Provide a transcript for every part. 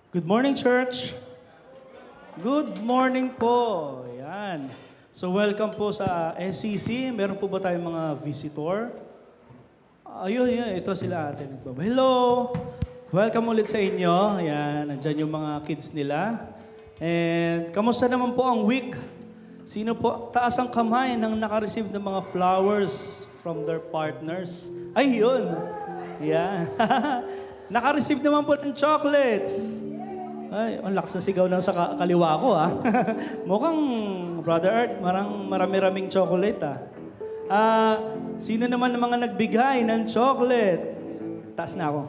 Good morning, church. Good morning po. Yan. So welcome po sa SCC. Meron po ba tayong mga visitor? Ayun, yan. Ito sila ate. Hello. Welcome ulit sa inyo. Yan. Nandyan yung mga kids nila. And kamusta naman po ang week? Sino po? Taas ang kamay nang naka-receive ng mga flowers from their partners. Ay, yun. Yan. Naka-receive naman po ng chocolates. Ay, ang lakas na sigaw ng sa kaliwa ko, ah. Mukhang, Brother Art, marami-raming chocolate, ah. Sino naman ang mga nagbigay ng chocolate? Taas na ako.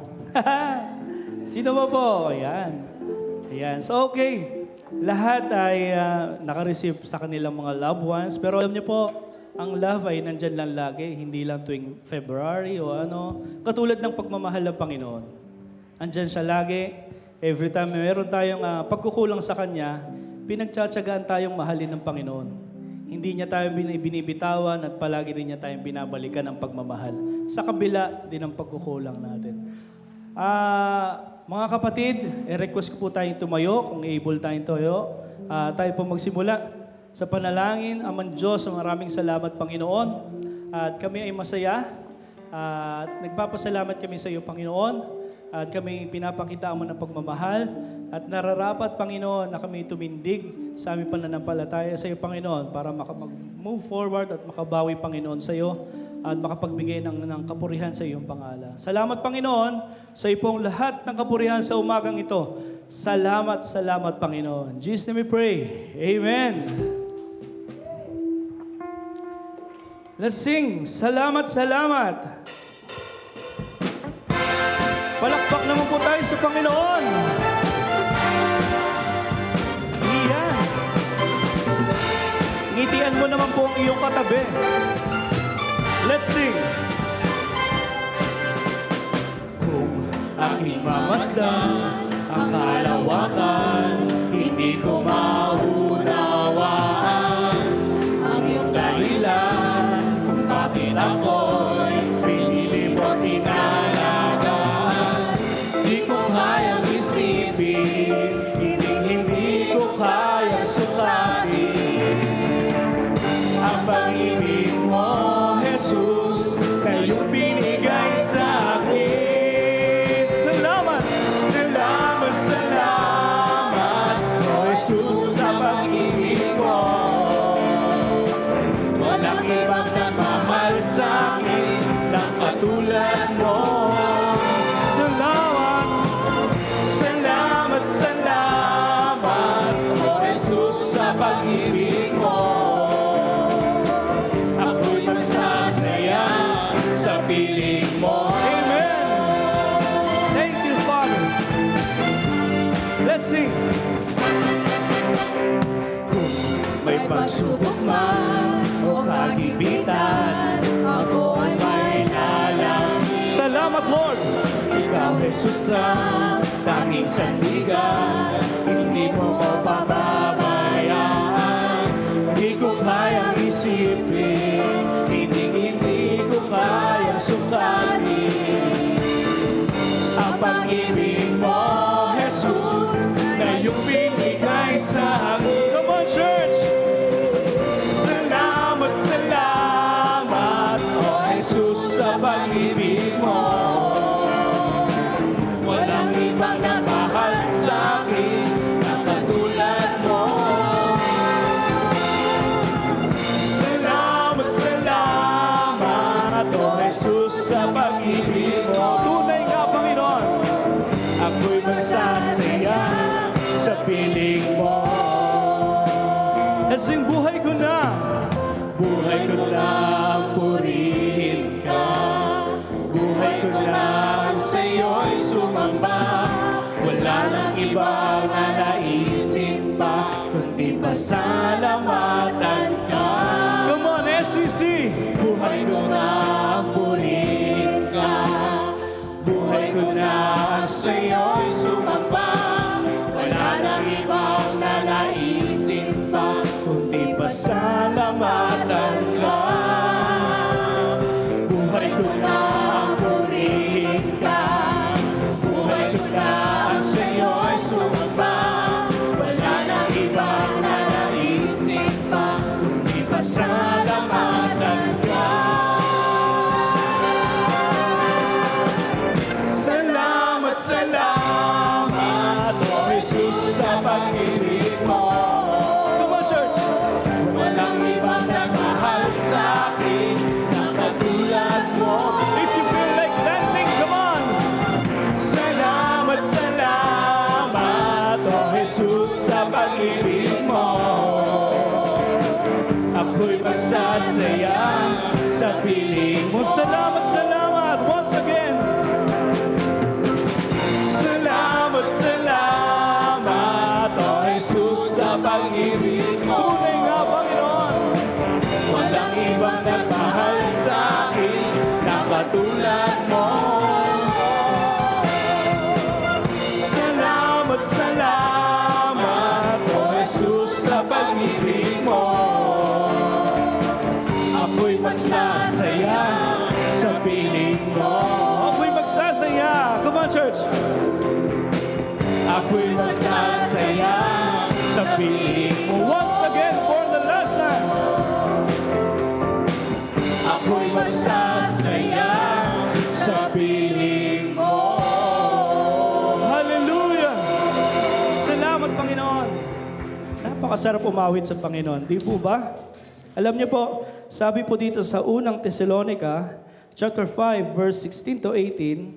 Sino ba po? Ayan. Ayan. So, okay. Lahat ay naka-receive sa kanilang mga loved ones. Pero alam niyo po, ang love ay nandyan lang lagi. Hindi lang tuwing February o ano. Katulad ng pagmamahal ng Panginoon. Andyan siya lagi. Every time meron tayong pagkukulang sa Kanya, pinagtsatsagaan tayong mahalin ng Panginoon. Hindi niya tayo binibitawan at palagi rin niya tayong binabalikan ng pagmamahal. Sa kabila din ng pagkukulang natin. Mga kapatid, request ko po tayong tumayo, kung able tayong tumayo. Tayo po magsimula sa panalangin. Aman Diyos, maraming salamat Panginoon. At kami ay masaya. At nagpapasalamat kami sa iyo Panginoon. At kami pinapakita mo ng pagmamahal at nararapat, Panginoon, na kami tumindig sa aming pananampalataya sa iyo, Panginoon, para move forward at makabawi, Panginoon, sa iyo at makapagbigay ng kapurihan sa iyong pangalan. Salamat, Panginoon, sa ipong lahat ng kapurihan sa umagang ito. Salamat, salamat, Panginoon. In Jesus' name we pray. Amen. Let's sing. Salamat, salamat. Palakpak naman po tayo sa Panginoon. Iyan. Ngitian mo naman po ang iyong katabi. Let's sing. Kung aking mamasdan ang kalawakan, hindi ko maunawaan ang iyong dahilan kung bakit ako'y pinili mo tinalagaan. Hindi ko kayang isipin, hindi ko kayang sukatin ang pag-ibig mo, Jesus, na iyong binigay sa akin. Salamat, salamat, salamat, O Jesus, sa pag-ibig mo. Walang ibang nagmahal sa akin ng katulad mo. Salamat, salamat, salamat, O Jesus, sa pag-ibig mo. Ako'y magsasaya sa piling mo. Amen. Thank you, Father. Let's sing. Kung may pagsubok man o kagipitan, ako ay may lalangin. Salamat, Lord. Ikaw, Jesus, ang tanging sandigan. Hindi mo ko pababayaan. Hindi ko kayang isipin, hindi ko kayang sukatin ang pag-ibig mo, Jesus, na iyong binigay sa akin. Come on, church! Salamat, salamat, O Jesus, sa pag-ibig mo. Walang ibang nagmahal sa akin na katulad mo. Salamat, salamat, O Jesus, sa pag-ibig mo. Tunay nga, Panginoon, ako'y magsasaya sa piling mo. Kasing buhay ko na purihin ka. Buhay ko na sa iyo'y sumamba. Wala nang ibang nanaisip pa, kundi pasalamatan ka. Come on, SCC! Buhay ko na purihin ka. Buhay ko na sa iyo'y sumamba. Wala nang ibang nanaisip pa, kundi pasalamatan ka. Buhay ko na purihin ka. Buhay ko na sa iyo'y sumamba. salamat, O Jesus, sa pag-ibig mo. Come on, church! Walang ibang nagmahal sa akin na katulad mo. If you feel like dancing, come on! Salamat, salamat, O Jesus, sa pag-ibig mo. Ako'y magsasaya sa piling mo. Salamat, salamat! Once again! Salamat, salamat, O Jesus, sa pag-ibig mo. Tunay nga, Panginoon! Walang ibang nagmahal sa akin na katulad mo. Salamat, salamat, O Jesus, sa pag-ibig mo. Ako'y magsasaya sa piling mo. Ako'y magsasaya! Come on, church! Ako'y magsasaya sa piling mo. Once again, for the last time! Ako'y magsasaya sa piling mo. Hallelujah! Salamat, Panginoon! Napakasarap umawit sa Panginoon. Di po ba? Alam niyo po, sabi po dito sa unang Thessalonica, chapter 5, verse 16 to 18,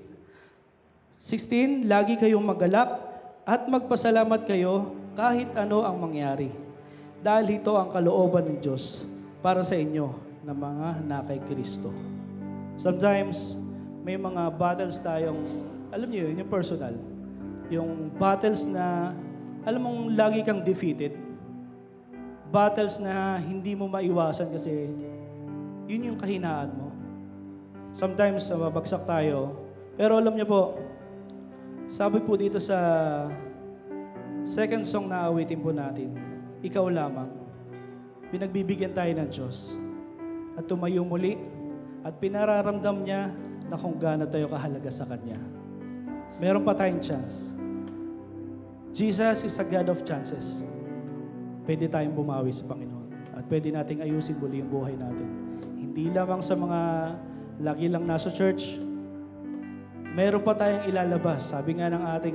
16, lagi kayong magalak at magpasalamat kayo kahit ano ang mangyari. Dahil ito ang kalooban ng Diyos para sa inyo na mga na kay Kristo. Sometimes, may mga battles tayong, alam niyo yun, yung personal. Yung battles na, alam mong lagi kang defeated. Battles na hindi mo maiwasan kasi yun yung kahinaan mo. Sometimes, mabagsak tayo. Pero alam niyo po, sabi po dito sa second song na awitin po natin, Ikaw Lamang, pinagbibigyan tayo ng Diyos at tumayo muli at pinararamdam niya na kung gaano tayo kahalaga sa Kanya. Meron pa tayong chance. Jesus is a God of chances. Pwede tayong bumawi sa Panginoon at pwede nating ayusin muli yung buhay natin. Hindi lamang sa mga lagi lang nasa church, meron pa tayong ilalabas. Sabi nga ng ating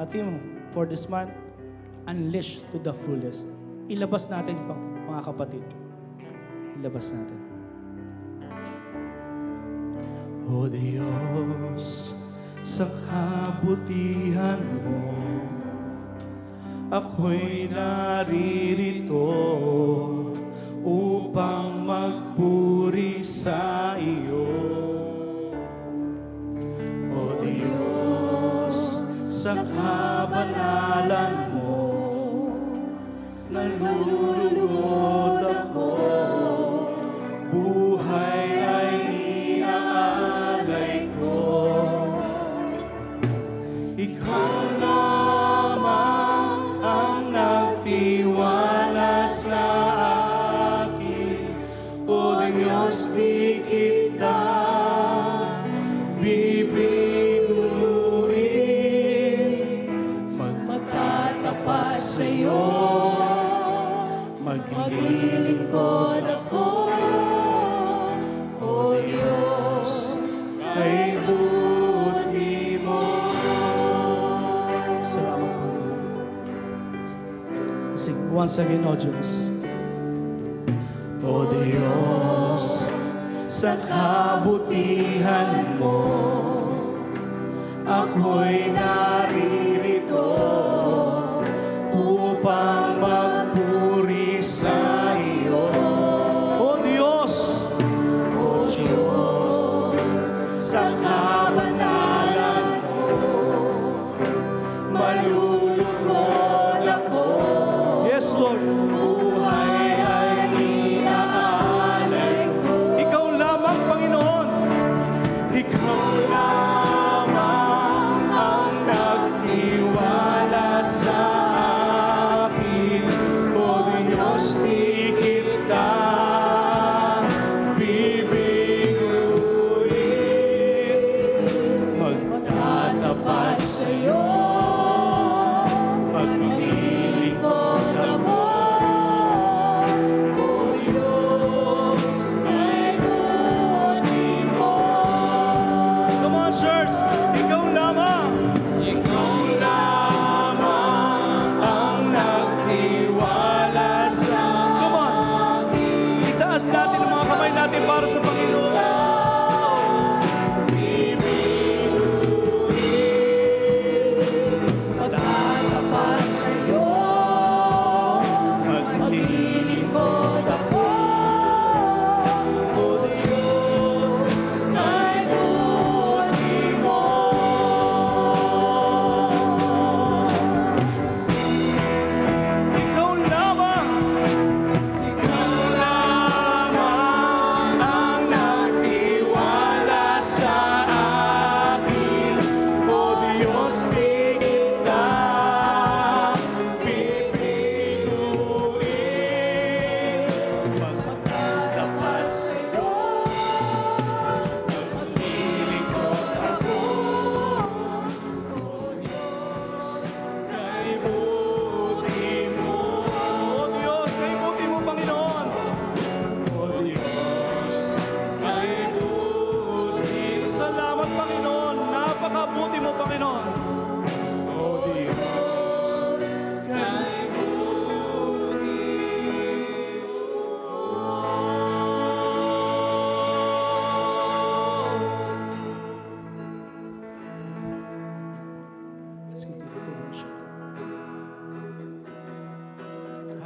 theme for this month, unleash to the fullest. Ilabas natin, mga kapatid. Ilabas natin. O Diyos, sa kabutihan mo, ako'y naririto upang magpuri sa iyo. O Diyos, sa kabanalan mo, nalulugod ako, buhay ay iaalay ko. Ikaw lamang ang nagtiwala sa akin, O Diyos, di kita bibiguin. Magtatapat sa'yo, maglilingkod ako, O Diyos, kay buti mo. Salamat po. Sing once again, O Diyos. O Diyos, sa kabutihan mo, ako'y naririto upang magpuri sa iyo. O Diyos, sa kabanalan mo, malulugod ako. Yes, Lord. Buhay ay iaalay ko. Ikaw lamang, Panginoon. Ikaw lamang ang nagtiwala sa akin. O Diyos, di kita bibiguin. Magtatapat sa'yo, maglilingkod ako. O Diyos, kay buti mo. Come on, church! Ikaw lamang!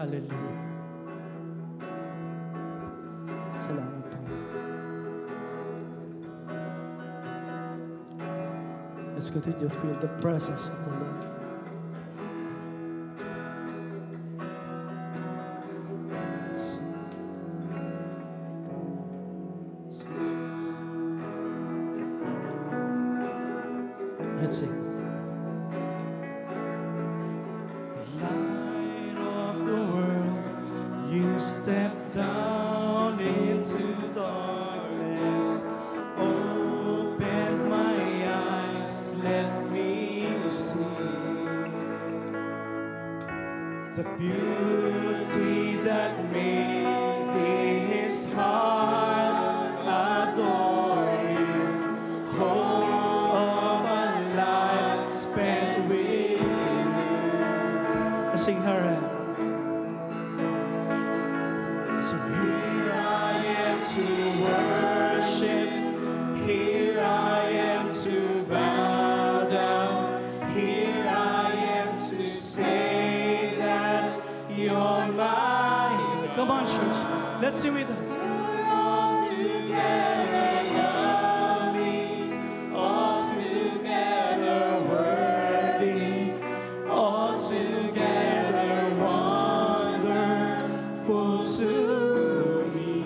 Hallelujah. Salamat po. Let's continue to feel the presence of the Lord. Sing. Sing, Jesus. Let's sing. Light of the world, you step down into darkness. Open my eyes, let me see the beauty that made His heart adore you. Hope of a life spent with you. Sing her. So here I am to worship. Here I am to bow down. Here I am to say that you're mine. Come on, church. Let's sing with us. You're altogether lovely, altogether worthy, altogether wonderful to me.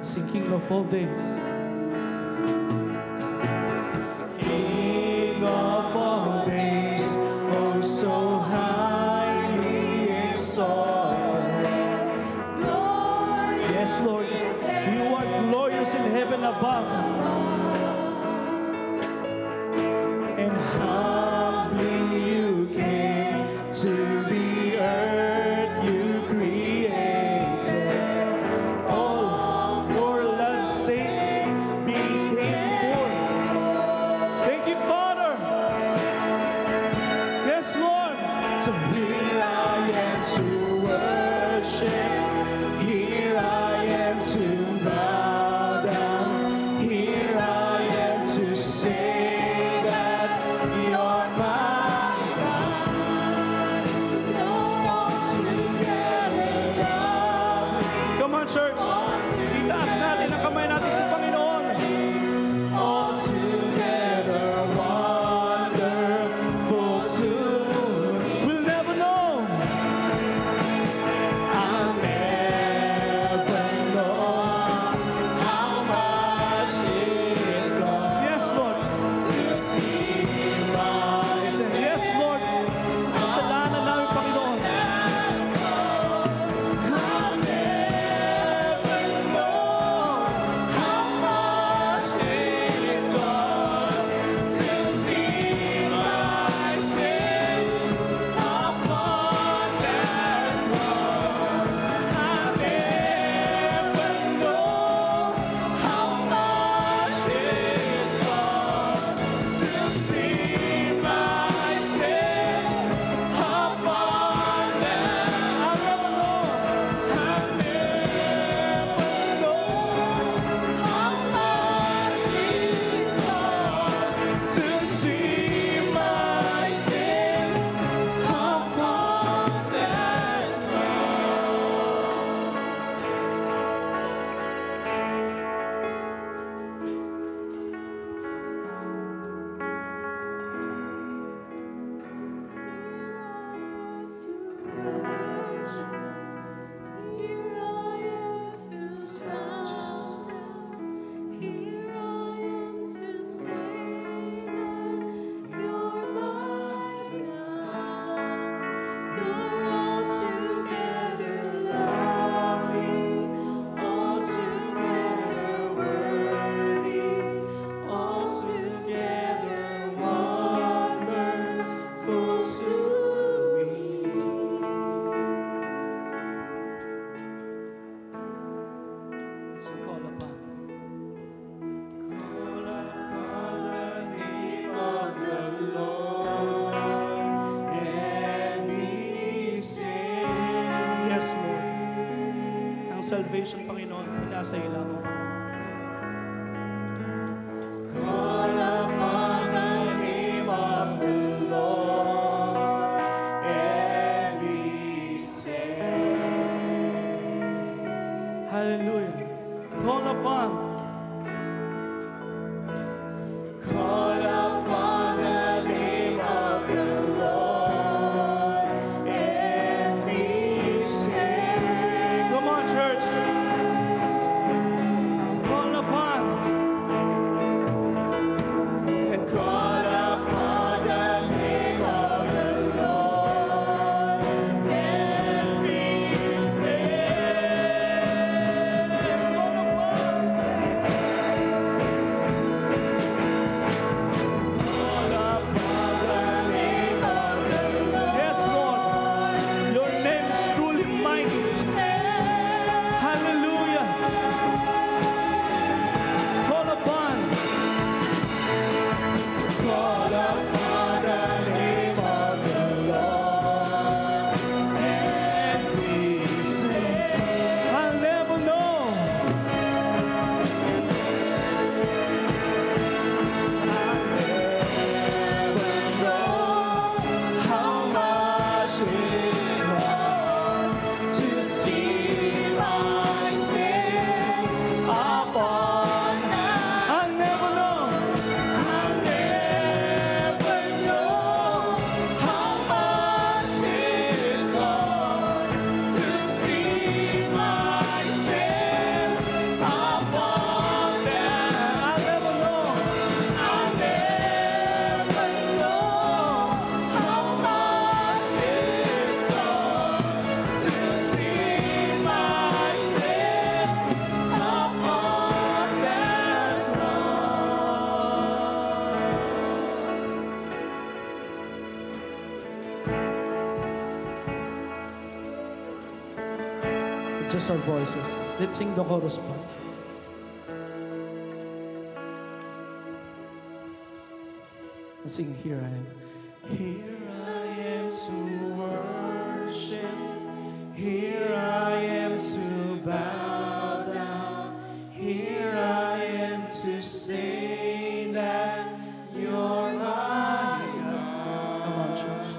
Sing King of all days. King of all days, oh so highly exalted. Yes, Lord, you are glorious in heaven above. And humbly you came to the earth you created. All for love's sake became born. Thank you, Father. Yes, Lord. So here I am to worship. Here I am to bow down. Here I am to say that you're my God. Altogether lovely. Come on, church. Itaas natin ang kamay natin sa Panginoon. Altogether wonderful to me. We'll never know. I'll never know how much it costs. Yes, Lord. To see my sin. Yes, Lord. Kasalanan namin, Panginoon. I'll never know how much it costs to see my sin upon that cross. I'll never know how much it costs to see my sin upon that. I'll never know. I'll never know how much it costs to see my sin upon that So call upon. Call upon the name of the Lord and be saved. Yes, Lord. Ang salvation, Panginoon, nasa ilaw. Call upon the name of the Lord just our voices. Let's sing the chorus part. Let's sing Here I Am. Here I am to worship. Here I am to bow down. Here I am to say that you're my God. Come on, church.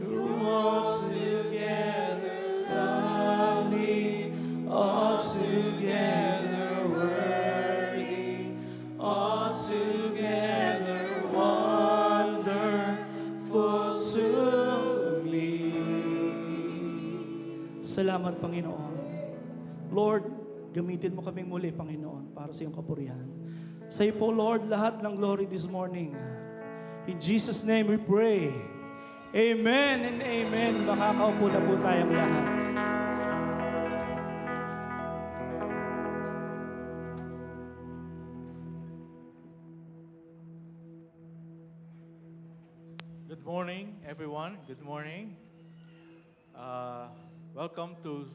Who walks together, love me, all together worthy, all together wonderful to me. Salamat, Panginoon. Lord, gamitin mo kaming muli, Panginoon, para sa iyong kapurihan. Sa iyo po, Lord, lahat ng glory this morning. In Jesus' name we pray. Amen and amen. Makakaupo na po tayong lahat. Good morning, everyone. Good morning. Welcome to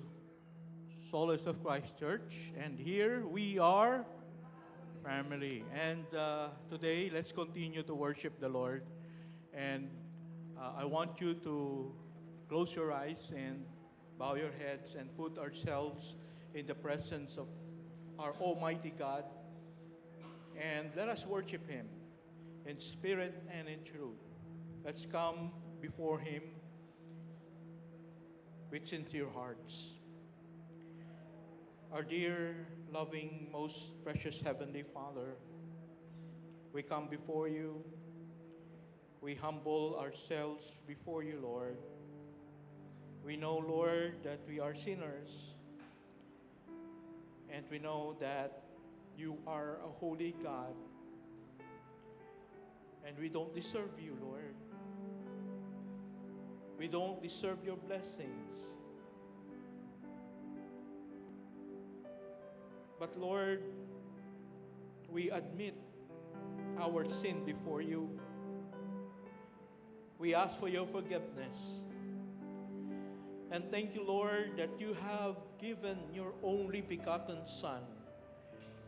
Solace of Christ Church. And here we are, family. And today, let's continue to worship the Lord. And I want you to close your eyes and bow your heads and put ourselves in the presence of our Almighty God. And let us worship Him in spirit and in truth. Let's come before Him with sincere hearts. Our dear, loving, most precious Heavenly Father, we come before you. We humble ourselves before you, Lord. We know, Lord, that we are sinners. And we know that you are a holy God. And we don't deserve you, Lord. We don't deserve your blessings. But Lord, we admit our sin before you. We ask for your forgiveness. And thank you, Lord, that you have given your only begotten Son,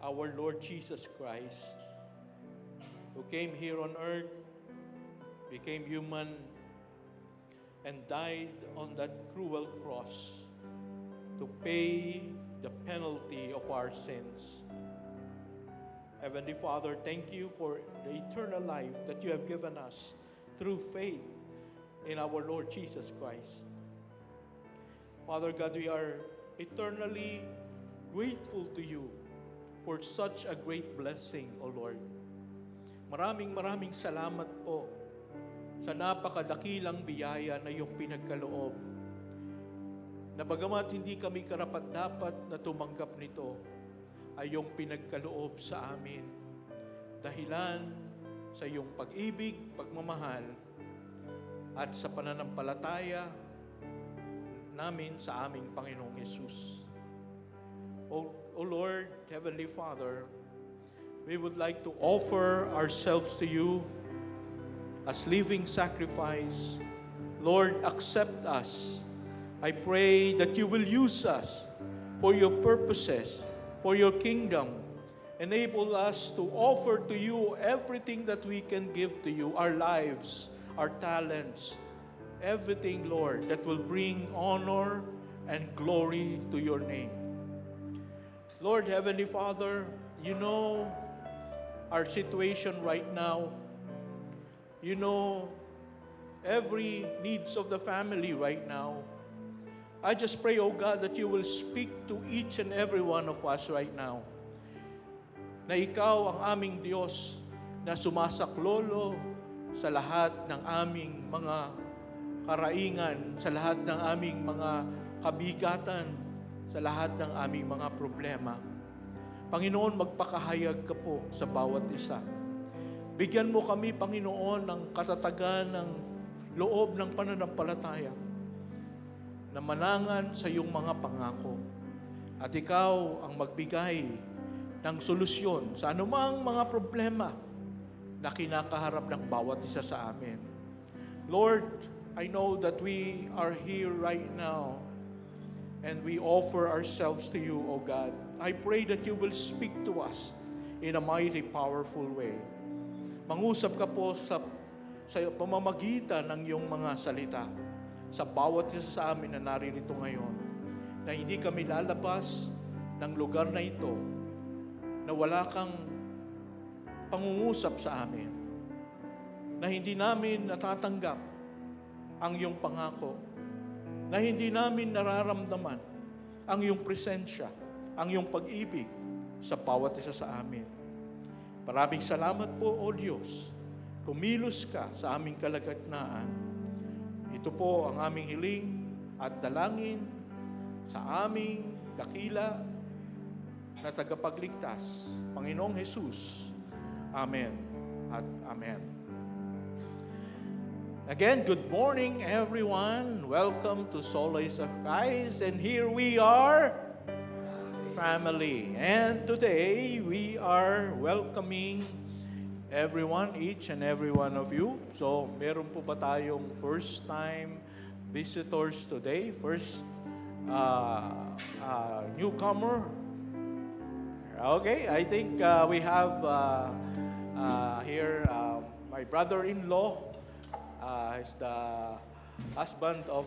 our Lord Jesus Christ, who came here on earth, became human, and died on that cruel cross to pay the penalty of our sins. Heavenly Father, thank you for the eternal life that you have given us through faith in our Lord Jesus Christ. Father God, we are eternally grateful to you for such a great blessing, O Lord. Maraming salamat po sa napakadakilang biyaya na iyong pinagkaloob. Na bagamat hindi kami karapat-dapat na tumanggap nito, ay iyong pinagkaloob sa amin. Dahilan sa iyong pag-ibig, pagmamahal, at sa pananampalataya namin sa aming Panginoong Yesus. O Lord, Heavenly Father, we would like to offer ourselves to you as living sacrifice. Lord, accept us. I pray that you will use us for your purposes, for your kingdom. Enable us to offer to you everything that we can give to you, our lives, our talents, everything, Lord, that will bring honor and glory to your name. Lord, Heavenly Father, you know our situation right now. You know every needs of the family right now. I just pray, oh God, that you will speak to each and every one of us right now. Na ikaw ang aming Diyos na sumasaklolo sa lahat ng aming mga karaingan, sa lahat ng aming mga kabigatan, sa lahat ng aming mga problema. Panginoon, magpakahayag ka po sa bawat isa. Bigyan mo kami, Panginoon, ng katatagan ng loob ng pananampalataya na manangan sa iyong mga pangako. At ikaw ang magbigay ng solusyon sa anumang mga problema na kinakaharap ng bawat isa sa amin. Lord, I know that we are here right now And we offer ourselves to you, O God. I pray that you will speak to us in a mighty, powerful way. Mangusap ka po sa pamamagitan ng iyong mga salita sa bawat isa sa amin na naririto ngayon, na hindi kami lalabas ng lugar na ito na wala kang pangungusap sa amin, na hindi namin natatanggap ang iyong pangako, na hindi namin nararamdaman ang iyong presensya, ang iyong pag-ibig sa bawat isa sa amin. Maraming salamat po, O Diyos. Kumilos ka sa aming kalagitnaan. Ito po ang aming hiling at dalangin sa aming dakila na tagapagligtas, Panginoong Jesus. Amen at amen. Again, good morning everyone. Welcome to Solace of Christ. And here we are, family. And today we are welcoming everyone, each and every one of you. So, meron po ba tayong first-time visitors today? First newcomer? Okay, I think we have here my brother-in-law. Is the husband of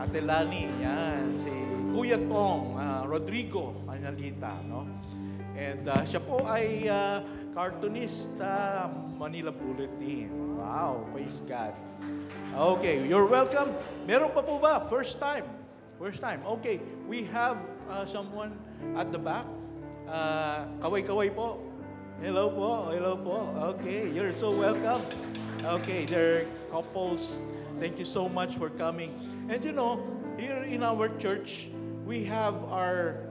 Ate Lani. Yan, si Kuya Tong, Rodrigo Analita, no? And siya po ay cartoonist sa Manila Bulletin. Wow, praise God. Okay, you're welcome. Meron pa po ba? First time. First time. Okay, we have someone at the back. Kaway-kaway po. Hello po. Hello po. Okay, you're so welcome. Okay, there are couples. Thank you so much for coming. And you know, here in our church, we have our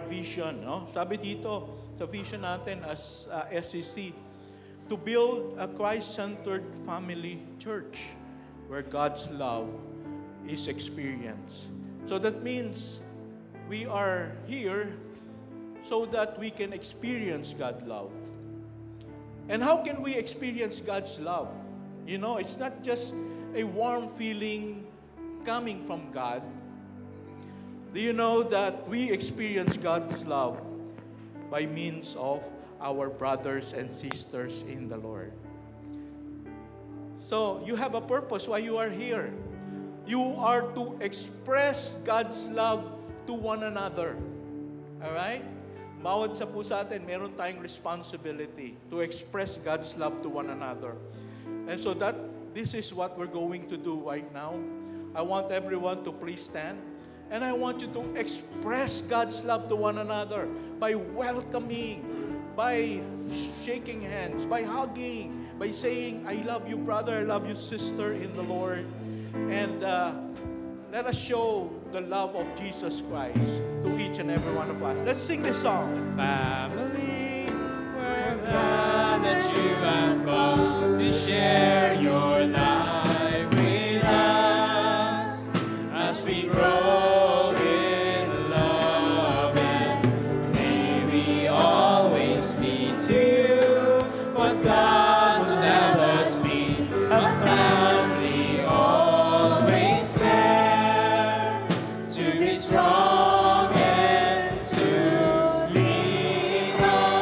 vision, no? Sabi dito, sa vision natin as SCC, to build a Christ-centered family church where God's love is experienced. So that means we are here so that we can experience God's love. And how can we experience God's love? You know, it's not just a warm feeling coming from God. Do you know that we experience God's love by means of our brothers and sisters in the Lord? So, you have a purpose why you are here. You are to express God's love to one another. All right? Bawat sa po sa atin, meron tayong responsibility to express God's love to one another. And so this is what we're going to do right now. I want everyone to please stand. And I want you to express God's love to one another by welcoming, by shaking hands, by hugging, by saying, I love you, brother, I love you, sister in the Lord. And let us show the love of Jesus Christ to each and every one of us. Let's sing this song. Family, we're glad that you have come to share your life with us as we grow in love, and may we always be to you what God would have us be, a family always there to be strong and to lean on.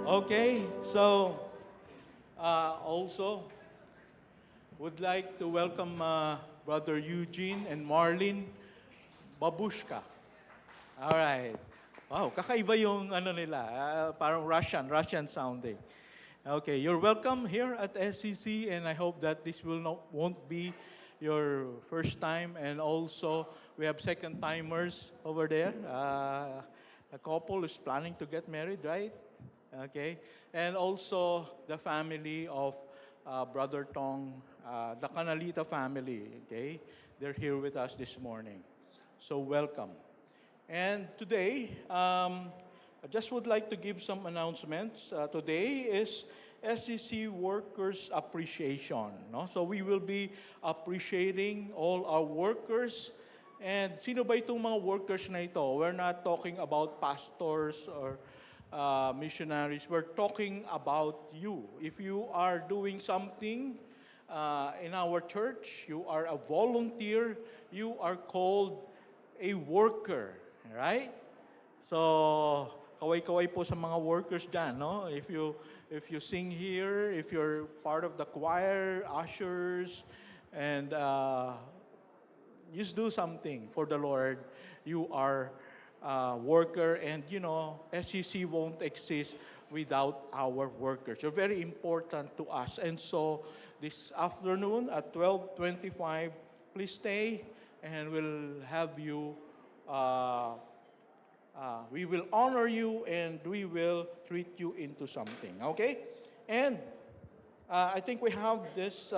Okay, so also would like to welcome Brother Eugene and Marlene Babushka. All right. Wow, kakaiba yung ano nila, parang Russian sounding. Okay, you're welcome here at SCC, and I hope that this won't be your first time. And also, we have second timers over there. A couple is planning to get married, right? Okay, and also the family of Brother Tong, the Canalita family. Okay, they're here with us this morning. So welcome. And today, I just would like to give some announcements. Today is SEC Workers Appreciation. No? So we will be appreciating all our workers. And sino ba itong mga workers na ito? We're not talking about pastors or missionaries. We're talking about you. If you are doing something in our church, you are a volunteer, you are called a worker. Right? So, kaway-kaway po sa mga workers dyan, no? If you sing here, if you're part of the choir, ushers, and just do something for the Lord, you are a worker, and SCC won't exist without our workers. You're very important to us. And so, this afternoon at 12:25, please stay, and we'll have you we will honor you and we will treat you into something. Okay? And I think we have this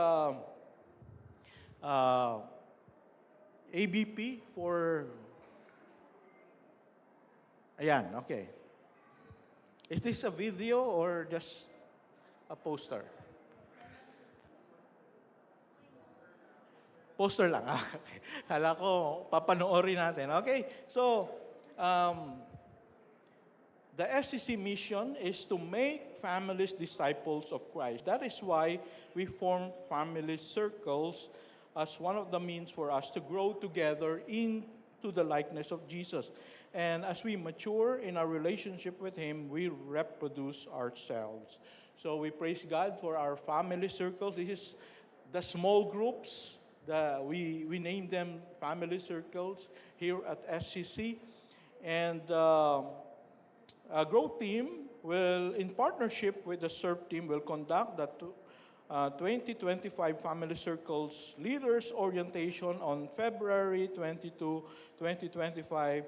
ABP for... Ayan, okay. Is this a video or just a poster? Poster lang. Kala ko, papanoorin natin. Okay, so, the SCC mission is to make families disciples of Christ. That is why we form family circles as one of the means for us to grow together into the likeness of Jesus. And as we mature in our relationship with Him, we reproduce ourselves. So we praise God for our family circles. This is the small groups. We name them family circles here at SCC. And a growth team will, in partnership with the SERP team, will conduct the 2025 Family Circles Leaders Orientation on February 22, 2025.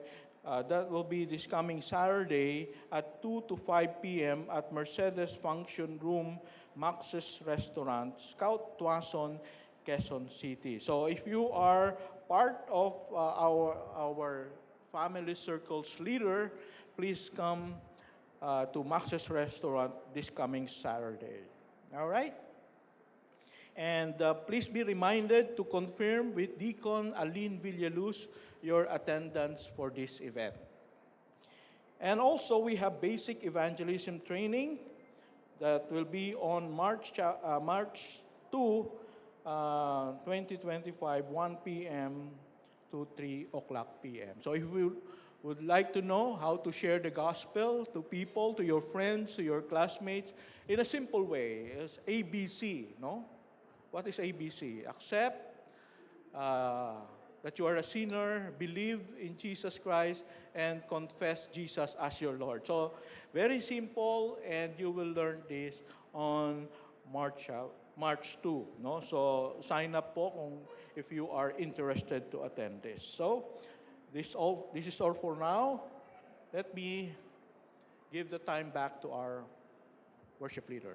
That will be this coming Saturday at 2 to 5 p.m. at Mercedes Function Room, Max's Restaurant, Scout Tuason, Quezon City. So if you are part of our Family Circles leader, please come to Max's Restaurant this coming Saturday. All right? And please be reminded to confirm with Deacon Aline Villaluz your attendance for this event. And also, we have basic evangelism training that will be on March 2, 2025, 1 p.m. to 3 o'clock p.m. So if you would like to know how to share the gospel to people, to your friends, to your classmates, in a simple way, it's ABC, no? What is ABC? Accept that you are a sinner, believe in Jesus Christ, and confess Jesus as your Lord. So, very simple, and you will learn this on March 2. No? So, sign up po if you are interested to attend this. So, this is all for now. Let me give the time back to our worship leader.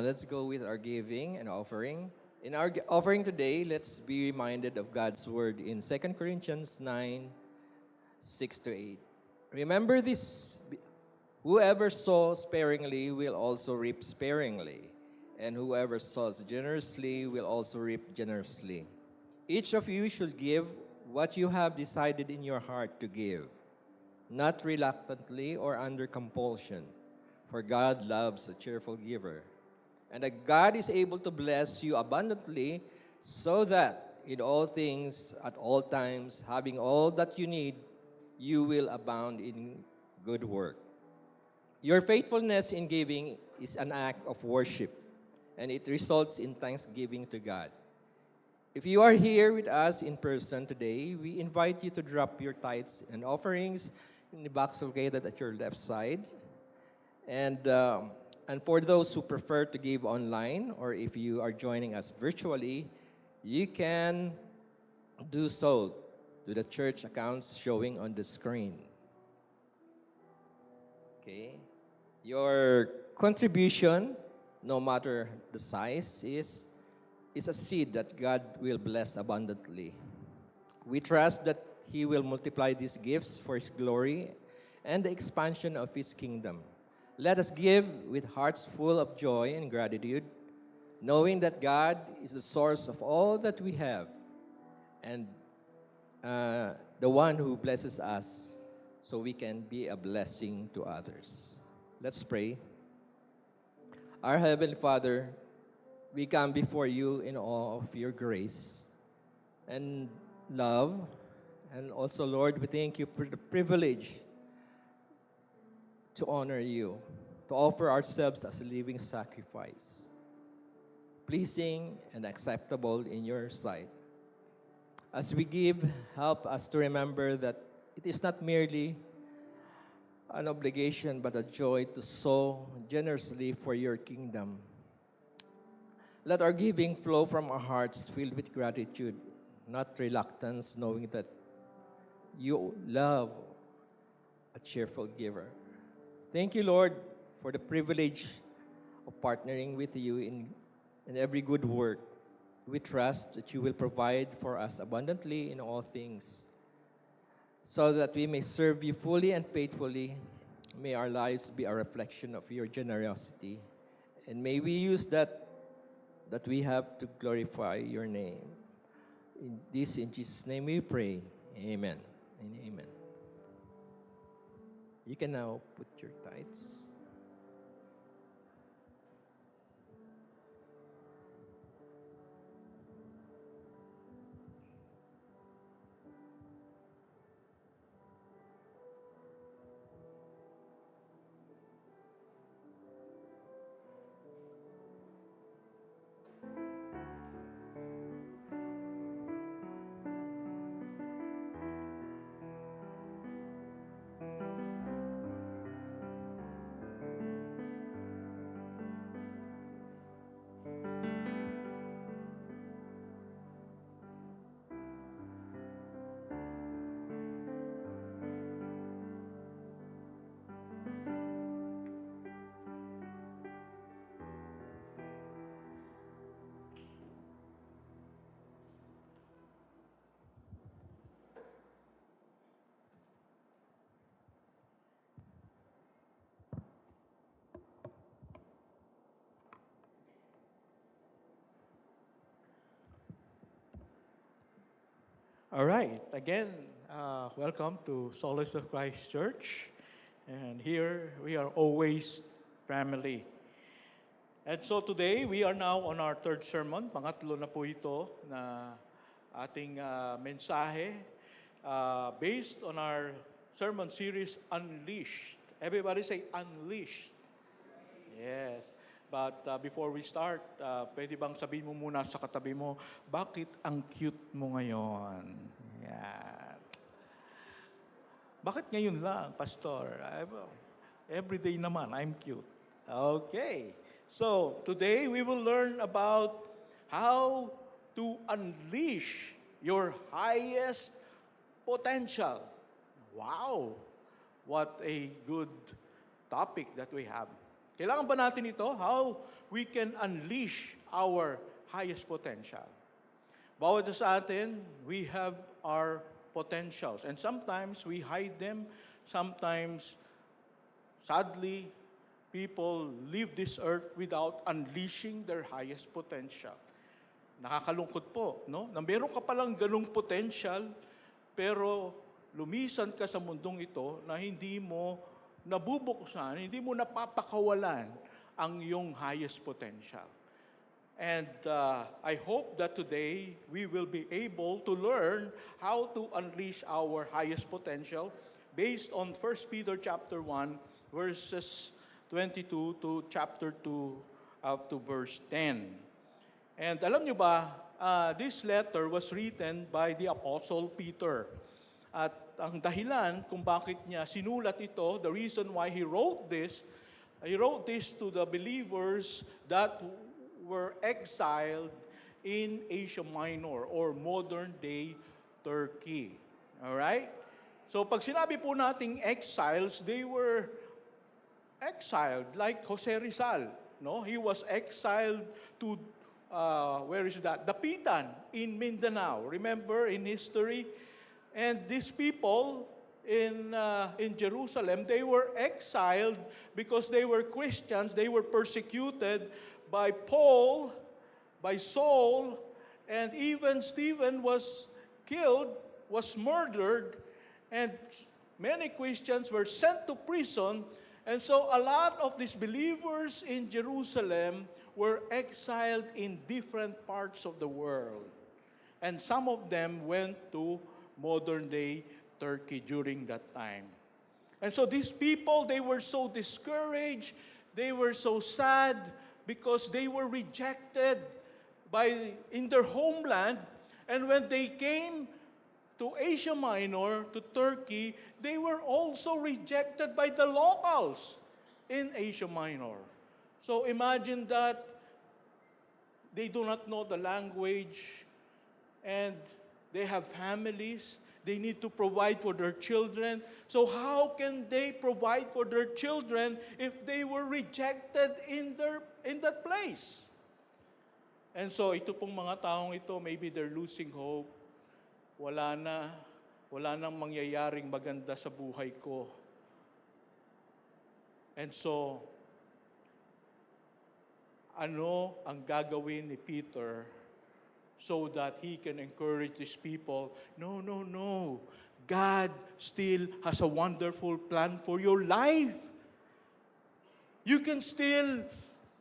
Let's go with our giving and offering. In our offering today, let's be reminded of God's word in 2 Corinthians 9, 6 to 8. Remember this, whoever sows sparingly will also reap sparingly, and whoever sows generously will also reap generously. Each of you should give what you have decided in your heart to give, not reluctantly or under compulsion, for God loves a cheerful giver. and that God is able to bless you abundantly, so that in all things, at all times, having all that you need, you will abound in good work. Your faithfulness in giving is an act of worship, and it results in thanksgiving to God. If you are here with us in person today, we invite you to drop your tithes and offerings in the box located at your left side. And for those who prefer to give online, or if you are joining us virtually, you can do so to the church accounts showing on the screen. Okay? Your contribution, no matter the size, is a seed that God will bless abundantly. We trust that He will multiply these gifts for His glory and the expansion of His kingdom. Let us give with hearts full of joy and gratitude, knowing that God is the source of all that we have, and the one who blesses us so we can be a blessing to others. Let's pray. Our Heavenly Father, we come before you in awe of your grace and love. And also, Lord, we thank you for the privilege to honor you, to offer ourselves as a living sacrifice, pleasing and acceptable in your sight. As we give, help us to remember that it is not merely an obligation but a joy to sow generously for your kingdom. Let our giving flow from our hearts filled with gratitude, not reluctance, knowing that you love a cheerful giver. Thank you, Lord, for the privilege of partnering with you in every good work. We trust that you will provide for us abundantly in all things, so that we may serve you fully and faithfully. May our lives be a reflection of your generosity, and may we use that we have to glorify your name. In Jesus' name we pray. Amen and amen. You can now put your tithes. All right. Again, welcome to Solace of Christ Church. And here we are always family. And so today, we are now on our third sermon. Pangatlo na po ito na ating mensahe based on our sermon series, Unleashed. Everybody say, Unleashed. Yes. But before we start, pwede bang sabihin mo muna sa katabi mo, bakit ang cute mo ngayon? Yan. Bakit ngayon lang, Pastor? Every day naman, I'm cute. Okay. So, today we will learn about how to unleash your highest potential. Wow! What a good topic that we have. Kailangan ba natin ito? How we can unleash our highest potential. Bawat isa sa atin, we have our potentials. And sometimes we hide them. Sometimes, sadly, people leave this earth without unleashing their highest potential. Nakakalungkot po, no? Na meron ka palang ganung potential, pero lumisan ka sa mundong ito na hindi mo nabubuksan, hindi mo napapakawalan ang iyong highest potential. And I hope that today we will be able to learn how to unleash our highest potential based on 1 Peter chapter 1, verses 22 to chapter 2 up to verse 10. And alam nyo ba, this letter was written by the Apostle Peter. At ang dahilan kung bakit niya sinulat ito, the reason why he wrote this to the believers that were exiled in Asia Minor or modern-day Turkey. All right? So pag sinabi po nating exiles, they were exiled like Jose Rizal. No? He was exiled to, where is that? Dapitan in Mindanao. Remember in history? And these people in Jerusalem, they were exiled because they were Christians. They were persecuted by Paul, by Saul, and even Stephen was killed, was murdered, and many Christians were sent to prison. And so a lot of these believers in Jerusalem were exiled in different parts of the world. And some of them went to modern-day Turkey during that time. And so these people, they were so discouraged, they were so sad, because they were rejected in their homeland. And when they came to Asia Minor, to Turkey, they were also rejected by the locals in Asia Minor. So imagine that they do not know the language, and they have families. They need to provide for their children. So how can they provide for their children if they were rejected in that place? And so ito pong mga taong ito, maybe they're losing hope. Wala nang mangyayaring maganda sa buhay ko. And so, ano ang gagawin ni Peter so that he can encourage these people? No. God still has a wonderful plan for your life. You can still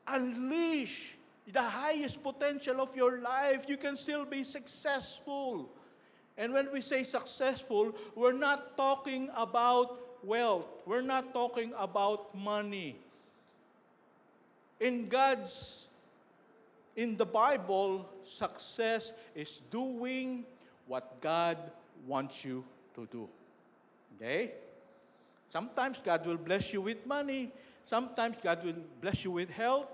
unleash the highest potential of your life. You can still be successful. And when we say successful, we're not talking about wealth. We're not talking about money. In the Bible, success is doing what God wants you to do. Okay? Sometimes God will bless you with money. Sometimes God will bless you with health.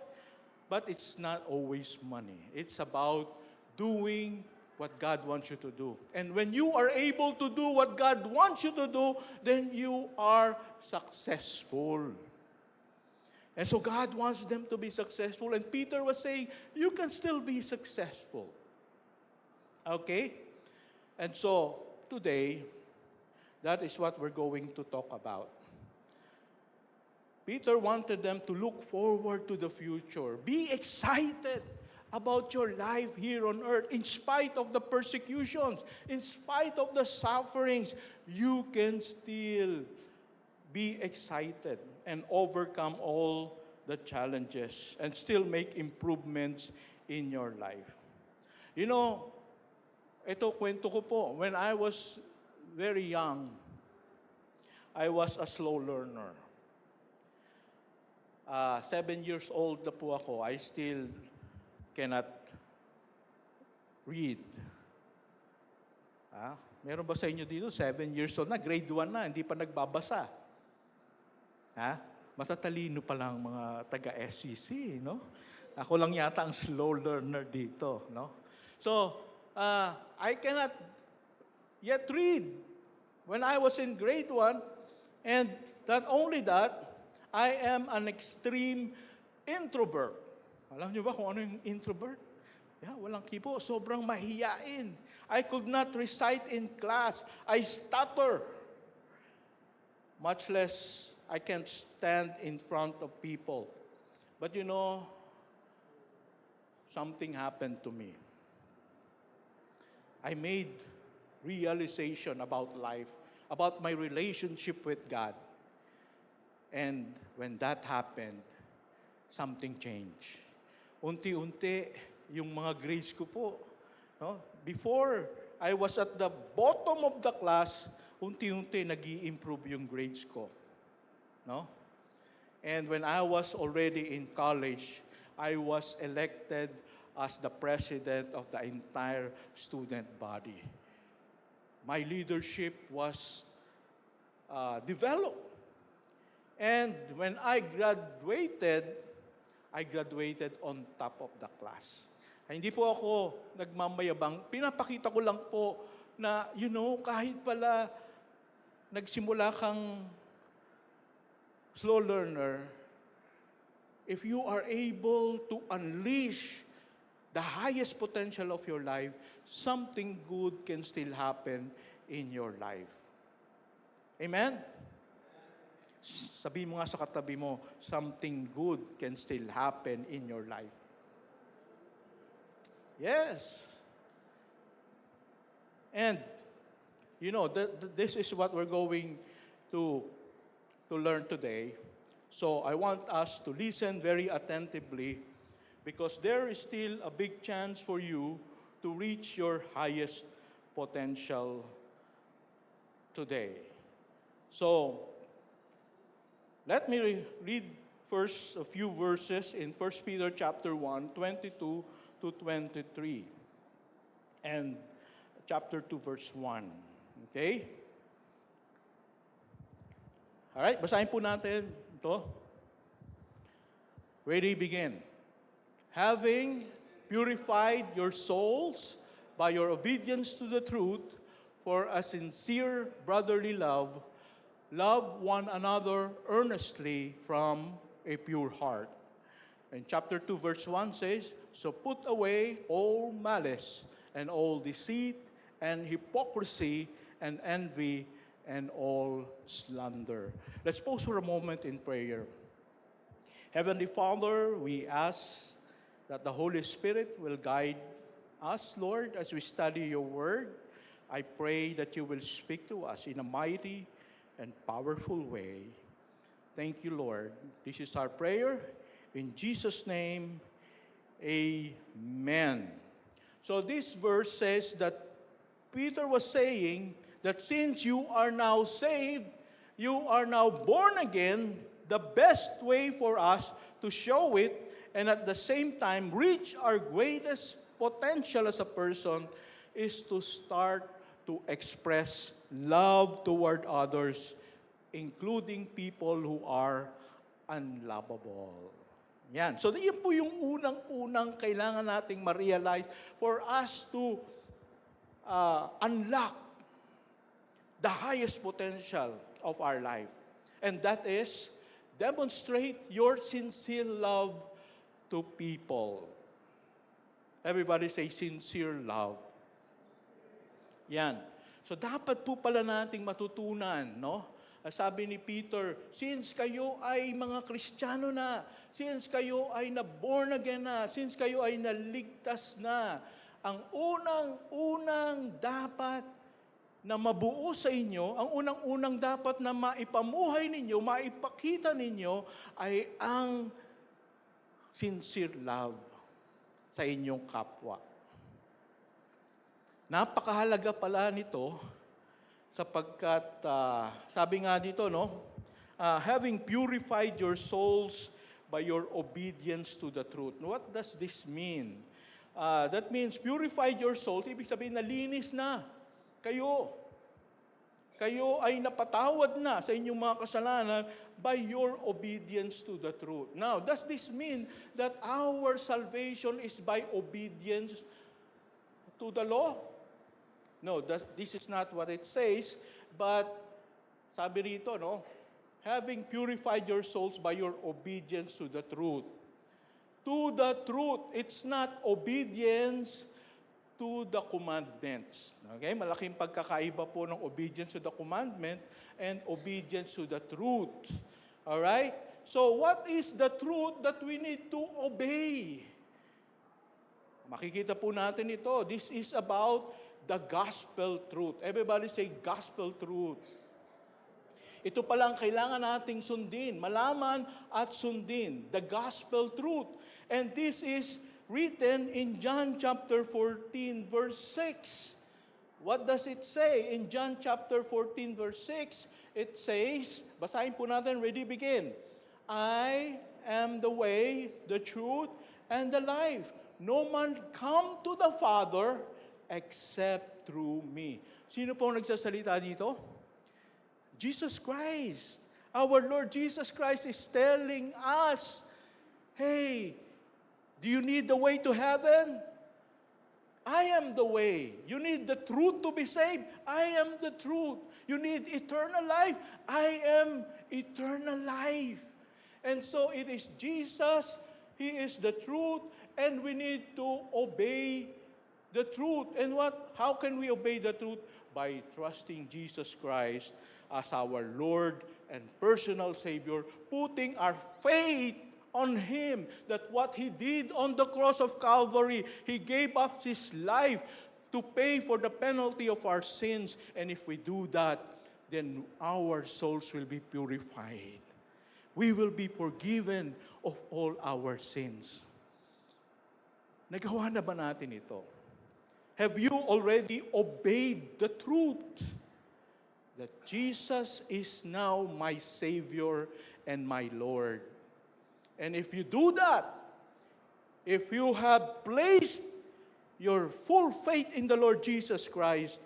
But it's not always money. It's about doing what God wants you to do. And when you are able to do what God wants you to do, then you are successful. And so God wants them to be successful. And Peter was saying, you can still be successful. Okay? And so, today, that is what we're going to talk about. Peter wanted them to look forward to the future. Be excited about your life here on earth. In spite of the persecutions, in spite of the sufferings, you can still be excited and overcome all the challenges and still make improvements in your life. You know, ito kwento ko po. When I was very young, I was a slow learner. 7 years old na po ako. I still cannot read. Meron ba sa inyo dito, 7 years old na, grade 1 na, hindi pa nagbabasa? Matatalino pa lang mga taga-SCC, no? Ako lang yata ang slow learner dito, no? So, I cannot yet read. When I was in grade 1, and not only that, I am an extreme introvert. Alam niyo ba kung ano yung introvert? Walang kibo, sobrang mahiyain. I could not recite in class. I stutter. Much less, I can't stand in front of people. But you know, something happened to me. I made realization about life, about my relationship with God. And when that happened, something changed. Unti-unti, yung mga grades ko po, no? Before, I was at the bottom of the class, unti-unti nag-i-improve yung grades ko. No? And when I was already in college, I was elected as the president of the entire student body. My leadership was developed. And when I graduated on top of the class. Ay, hindi po ako nagmamayabang. Pinapakita ko lang po na, kahit pala nagsimula kang slow learner, if you are able to unleash the highest potential of your life, something good can still happen in your life. Amen? Sabi mo nga sa katabi mo, something good can still happen in your life. Yes. And, this is what we're going to learn today. So I want us to listen very attentively because there is still a big chance for you to reach your highest potential today. So, let me read first a few verses in 1 Peter chapter 1, 22 to 23. And chapter 2, verse 1. Okay? Alright, basahin po natin ito. Ready, begin. Having purified your souls by your obedience to the truth, for a sincere brotherly love, love one another earnestly from a pure heart. And chapter 2, verse 1 says, so put away all malice and all deceit and hypocrisy and envy and all slander. Let's pause for a moment in prayer. Heavenly Father, we ask that the Holy Spirit will guide us, Lord, as we study your word. I pray that you will speak to us in a mighty and powerful way. Thank you, Lord. This is our prayer. In Jesus' name, amen. So this verse says that Peter was saying that since you are now saved, you are now born again, the best way for us to show it and at the same time reach our greatest potential as a person is to start to express love toward others, including people who are unlovable. Yan. So, yun po yung unang-unang kailangan nating ma-realize for us to unlock the highest potential of our life. And that is, demonstrate your sincere love to people. Everybody say, sincere love. Yan. So, dapat po pala nating matutunan, no? Sabi ni Peter, since kayo ay mga Kristiyano na, since kayo ay na-born again na, since kayo ay naligtas na, ang unang-unang dapat na mabuo sa inyo, ang unang-unang dapat na maipamuhay ninyo, maipakita ninyo, ay ang sincere love sa inyong kapwa. Napakahalaga pala nito, sapagkat sabi nga dito, no, having purified your souls by your obedience to the truth. What does this mean? That means purified your souls, ibig sabihin nalinis na kayo. Kayo ay napatawad na sa inyong mga kasalanan by your obedience to the truth. Now, does this mean that our salvation is by obedience to the law? No, this is not what it says, but sabi rito, no, having purified your souls by your obedience to the truth. To the truth. It's not obedience to the commandments. Okay? Malaking pagkakaiba po ng obedience to the commandment and obedience to the truth. All right? So, what is the truth that we need to obey? Makikita po natin ito. This is about the gospel truth. Everybody say gospel truth. Ito pala ang kailangan nating sundin, malaman at sundin, the gospel truth. And this is written in John chapter 14, verse 6. What does it say? In John chapter 14, verse 6, it says, basahin po natin, ready, begin. I am the way, the truth, and the life. No man come to the Father except through me. Sino po nagsasalita dito? Jesus Christ. Our Lord Jesus Christ is telling us, hey, do you need the way to heaven? I am the way. You need the truth to be saved. I am the truth. You need eternal life. I am eternal life. And so it is Jesus. He is the truth. And we need to obey the truth. And how can we obey the truth? By trusting Jesus Christ as our Lord and personal Savior, putting our faith on Him, that what He did on the cross of Calvary, He gave up His life to pay for the penalty of our sins. And if we do that, then our souls will be purified. We will be forgiven of all our sins. Nagawa na ba natin ito? Have you already obeyed the truth that Jesus is now my Savior and my Lord? And if you do that, if you have placed your full faith in the Lord Jesus Christ,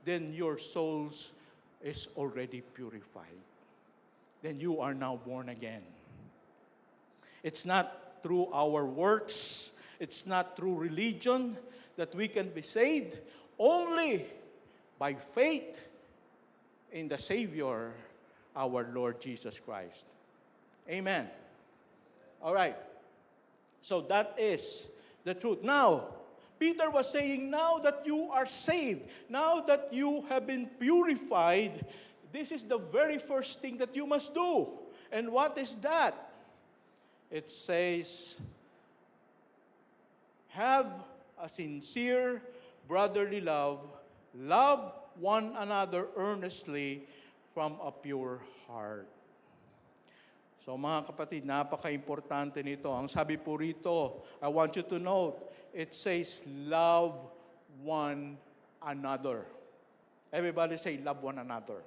then your souls is already purified. Then you are now born again. It's not through our works, it's not through religion that we can be saved, only by faith in the Savior, our Lord Jesus Christ. Amen. All right. So that is the truth. Now, Peter was saying, now that you are saved, now that you have been purified, this is the very first thing that you must do. And what is that? It says, have a sincere brotherly love, love one another earnestly from a pure heart. So mga kapatid, napaka-importante nito. Ang sabi po rito, I want you to note, it says, love one another. Everybody say, love one another.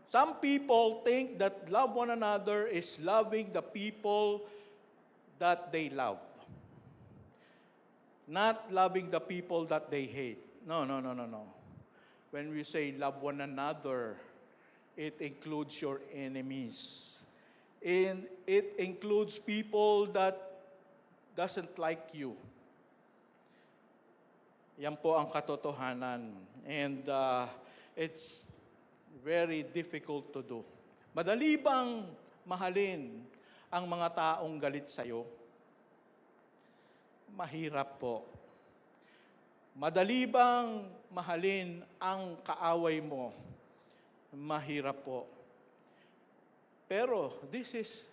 Some people think that love one another is loving the people that they love. Not loving the people that they hate. No. When we say love one another, it includes your enemies. And it includes people that doesn't like you. Yan po ang katotohanan. And it's very difficult to do. Madali bang mahalin ang mga taong galit sa'yo? Mahirap po. Madali bang mahalin ang kaaway mo? Mahirap po. Pero this is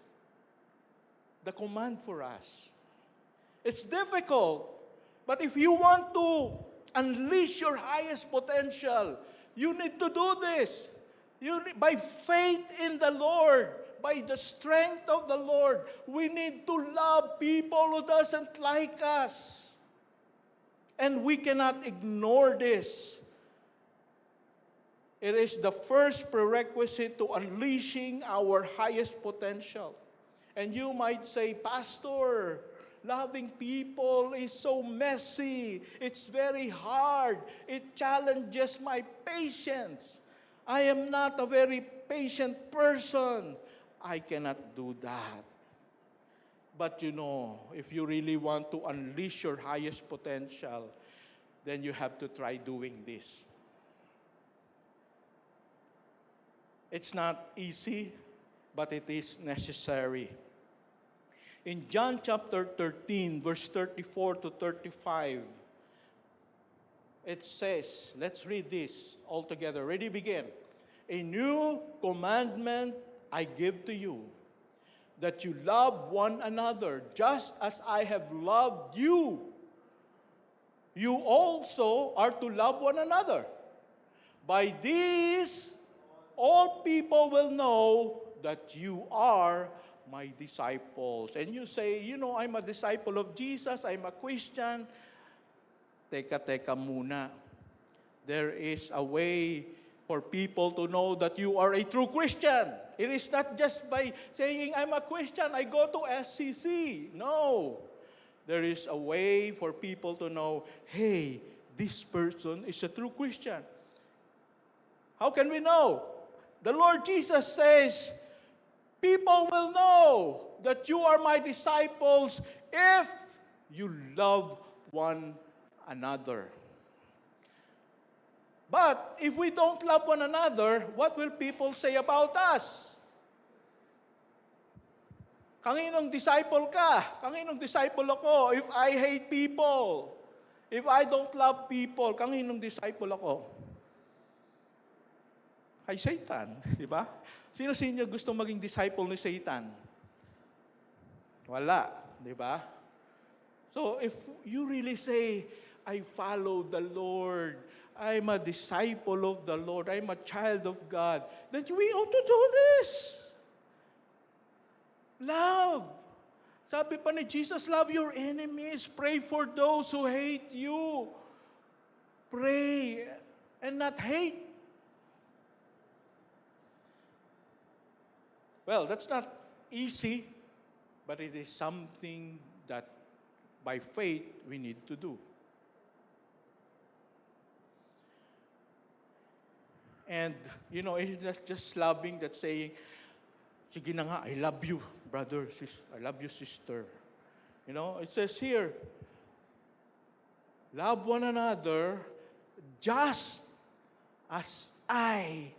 the command for us. It's difficult, but if you want to unleash your highest potential, you need to do this. By faith in the Lord, by the strength of the Lord, we need to love people who doesn't like us. And we cannot ignore this. It is the first prerequisite to unleashing our highest potential. And you might say, Pastor, loving people is so messy. It's very hard. It challenges my patience. I am not a very patient person. I cannot do that. But you know, if you really want to unleash your highest potential, then you have to try doing this. It's not easy, but it is necessary. In John chapter 13, verse 34 to 35, it says, let's read this all together. Ready, begin. A new commandment I give to you, that you love one another, just as I have loved you. You also are to love one another. By this all people will know that you are my disciples. And you say, I'm a disciple of Jesus, I'm a Christian. Teka muna. There is a way for people to know that you are a true Christian. It is not just by saying, I'm a Christian, I go to SCC. No. There is a way for people to know, hey, this person is a true Christian. How can we know? The Lord Jesus says, people will know that you are my disciples if you love one another. But if we don't love one another, what will people say about us? Kanginong disciple ka? Kanginong disciple ako? If I hate people, if I don't love people, kanginong disciple ako? Kay Satan, di ba? Sino sa inyo gusto maging disciple ni Satan? Wala, di ba? So if you really say, I follow the Lord, I'm a disciple of the Lord, I'm a child of God, then we ought to do this. Love. Sabi pa ni Jesus, love your enemies. Pray for those who hate you. Pray and not hate. Well, that's not easy, but it is something that by faith we need to do. And, it's not just loving that saying, sige na nga, I love you, brother, I love you, sister. It says here, love one another just as I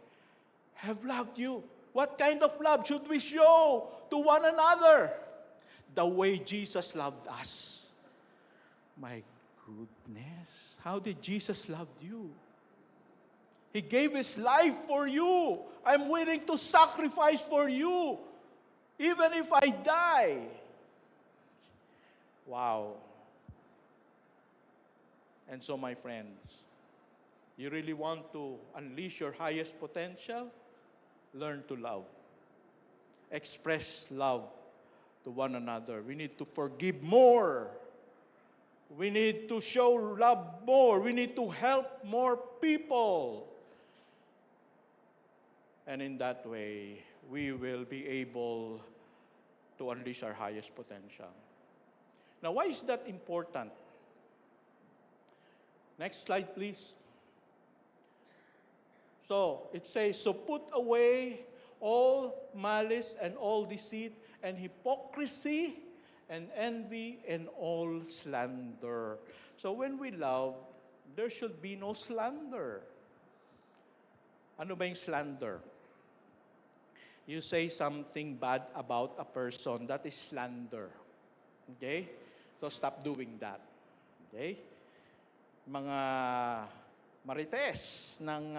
have loved you. What kind of love should we show to one another? The way Jesus loved us. My goodness, how did Jesus love you? He gave His life for you. I'm willing to sacrifice for you, even if I die. Wow. And so, my friends, you really want to unleash your highest potential? Learn to love. Express love to one another. We need to forgive more. We need to show love more. We need to help more people. And in that way, we will be able to unleash our highest potential. Now, why is that important? Next slide, please. So, it says, so put away all malice and all deceit and hypocrisy and envy and all slander. So, when we love, there should be no slander. Ano ba yung slander? You say something bad about a person, that is slander. Okay? So stop doing that. Okay? Mga marites ng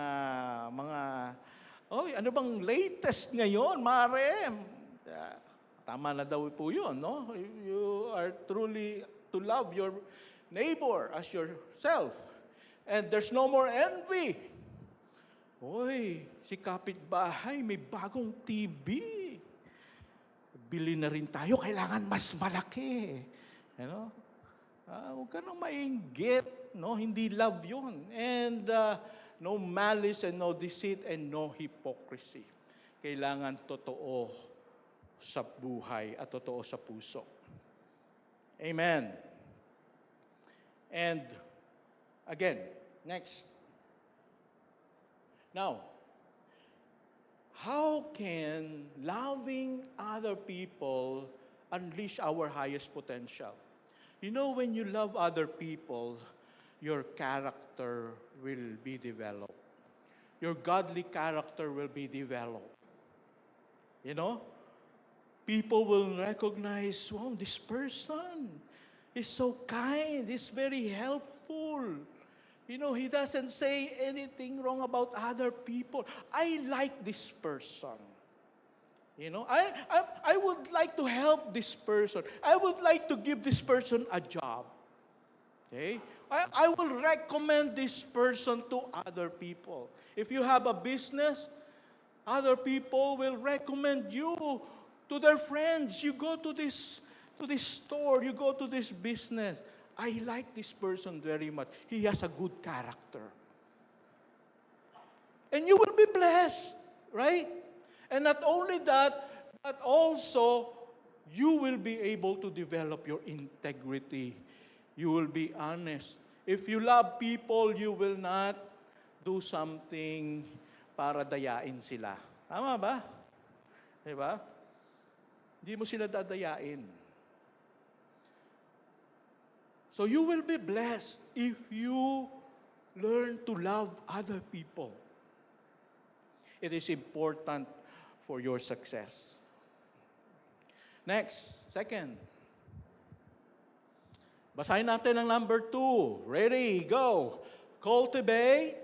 ano bang latest ngayon, Mare? Tama na daw po yun, no? You are truly to love your neighbor as yourself. And there's no more envy. Hoy, si kapitbahay, may bagong TV. Bili na rin tayo, kailangan mas malaki. Huwag ka nang mainggit. No? Hindi love yun. And no malice and no deceit and no hypocrisy. Kailangan totoo sa buhay at totoo sa puso. Amen. And again, next. Now, how can loving other people unleash our highest potential? When you love other people, your character will be developed. Your godly character will be developed. People will recognize, wow, this person is so kind, is very helpful. He doesn't say anything wrong about other people. I like this person. I would like to help this person. I would like to give this person a job. Okay? I will recommend this person to other people. If you have a business, Other people will recommend you to their friends. You go to this store, you go to this business. I like this person very much. He has a good character. And you will be blessed, right? And not only that, but also you will be able to develop your integrity. You will be honest. If you love people, you will not do something para dayain sila. Tama ba? Diba? Hindi mo sila dadayain. So you will be blessed if you learn to love other people. It is important for your success. Next, second. Basahin natin ang number 2. Ready, go. Cultivate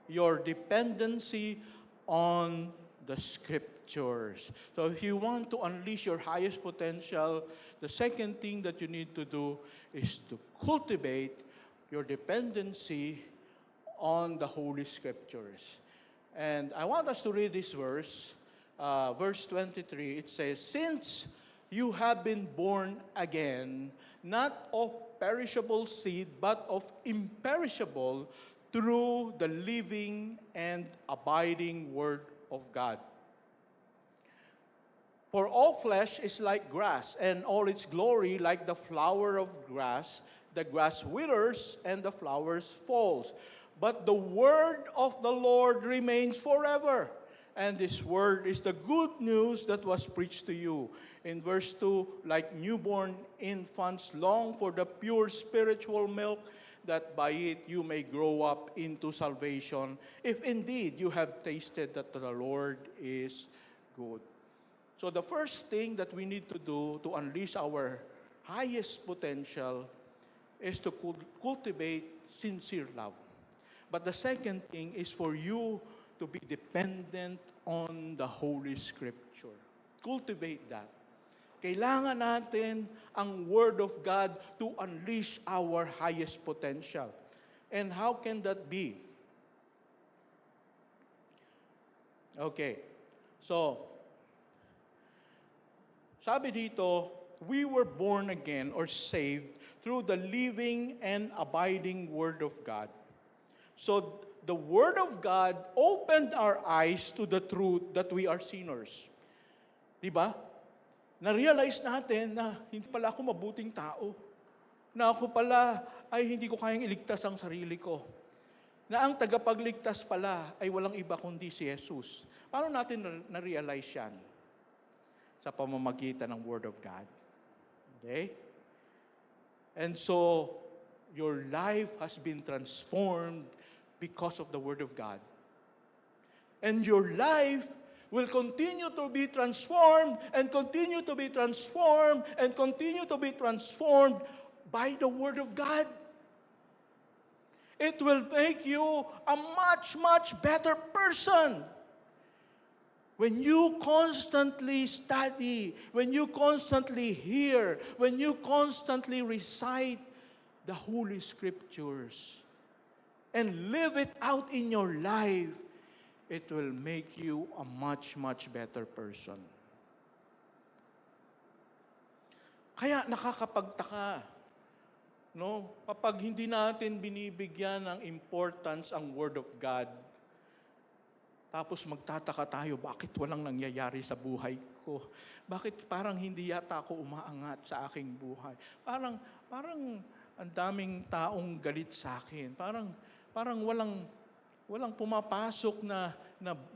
your dependency on the Scriptures. So if you want to unleash your highest potential, the second thing that you need to do is to cultivate your dependency on the Holy Scriptures. And I want us to read this verse, verse 23. It says, "Since you have been born again, not of perishable seed, but of imperishable, through the living and abiding Word of God. For all flesh is like grass, and all its glory like the flower of grass. The grass withers, and the flowers falls. But the word of the Lord remains forever." And this word is the good news that was preached to you. In verse 2, like newborn infants long for the pure spiritual milk, that by it you may grow up into salvation, if indeed you have tasted that the Lord is good. So the first thing that we need to do to unleash our highest potential is to cultivate sincere love. But the second thing is for you to be dependent on the Holy Scripture. Cultivate that. Kailangan natin ang Word of God to unleash our highest potential. And how can that be? Okay. So, sabi dito, we were born again or saved through the living and abiding Word of God. So, the Word of God opened our eyes to the truth that we are sinners. Diba? Na-realize natin na hindi pala ako mabuting tao. Na ako pala ay hindi ko kayang iligtas ang sarili ko. Na ang tagapagligtas pala ay walang iba kundi si Jesus. Paano natin na-realize yan? Sa pamamagitan ng Word of God. Okay? And so, your life has been transformed because of the Word of God. And your life will continue to be transformed and continue to be transformed and continue to be transformed by the Word of God. It will make you a much, much better person. When you constantly study, when you constantly hear, when you constantly recite the Holy Scriptures, and live it out in your life, it will make you a much, much better person. Kaya nakakapagtaka, no? Kapag hindi natin binibigyan ng importance ang Word of God, tapos magtataka tayo, bakit walang nangyayari sa buhay ko? Bakit parang hindi yata ako umaangat sa aking buhay? Parang ang daming taong galit sa akin. Parang walang pumapasok na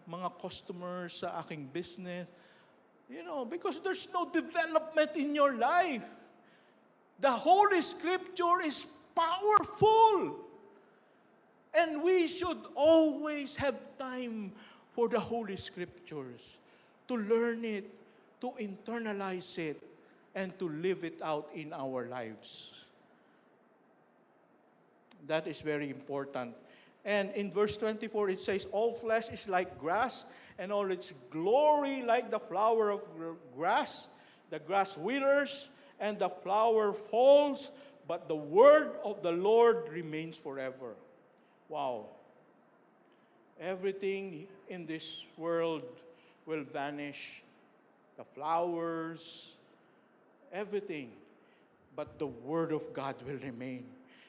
mga customers sa aking business. You know, because there's no development in your life. The Holy Scripture is powerful. And we should always have time for the Holy Scriptures, to learn it, to internalize it, and to live it out in our lives. That is very important. And in verse 24, it says, all flesh is like grass, and all its glory like the flower of grass. The grass withers, and the flower falls, but the word of the Lord remains forever. Wow. Everything in this world will vanish, the flowers, everything. But the Word of God will remain.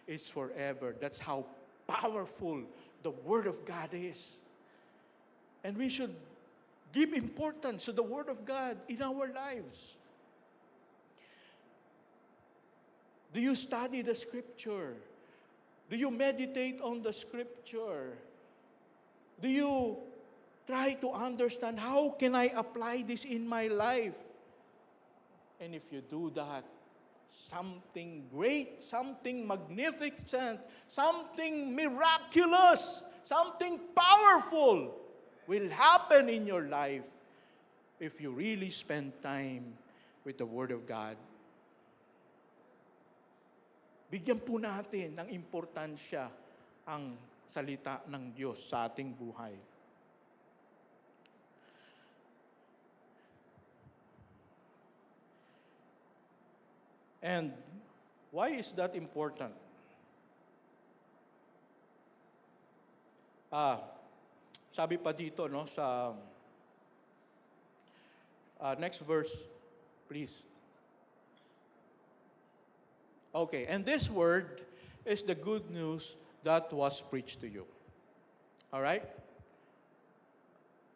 It's forever. That's how powerful the Word of God is. And we should give importance to the Word of God in our lives. Do you study the Scripture? Do you meditate on the Scripture? Do you try to understand how can I apply this in my life? And if you do that, something great, something magnificent, something miraculous, something powerful will happen in your life if you really spend time with the Word of God. Bigyan po natin ng importansya ang salita ng Diyos sa ating buhay. And why is that important? Sabi pa dito no sa next verse, please. Okay, and this word is the good news that was preached to you. All right?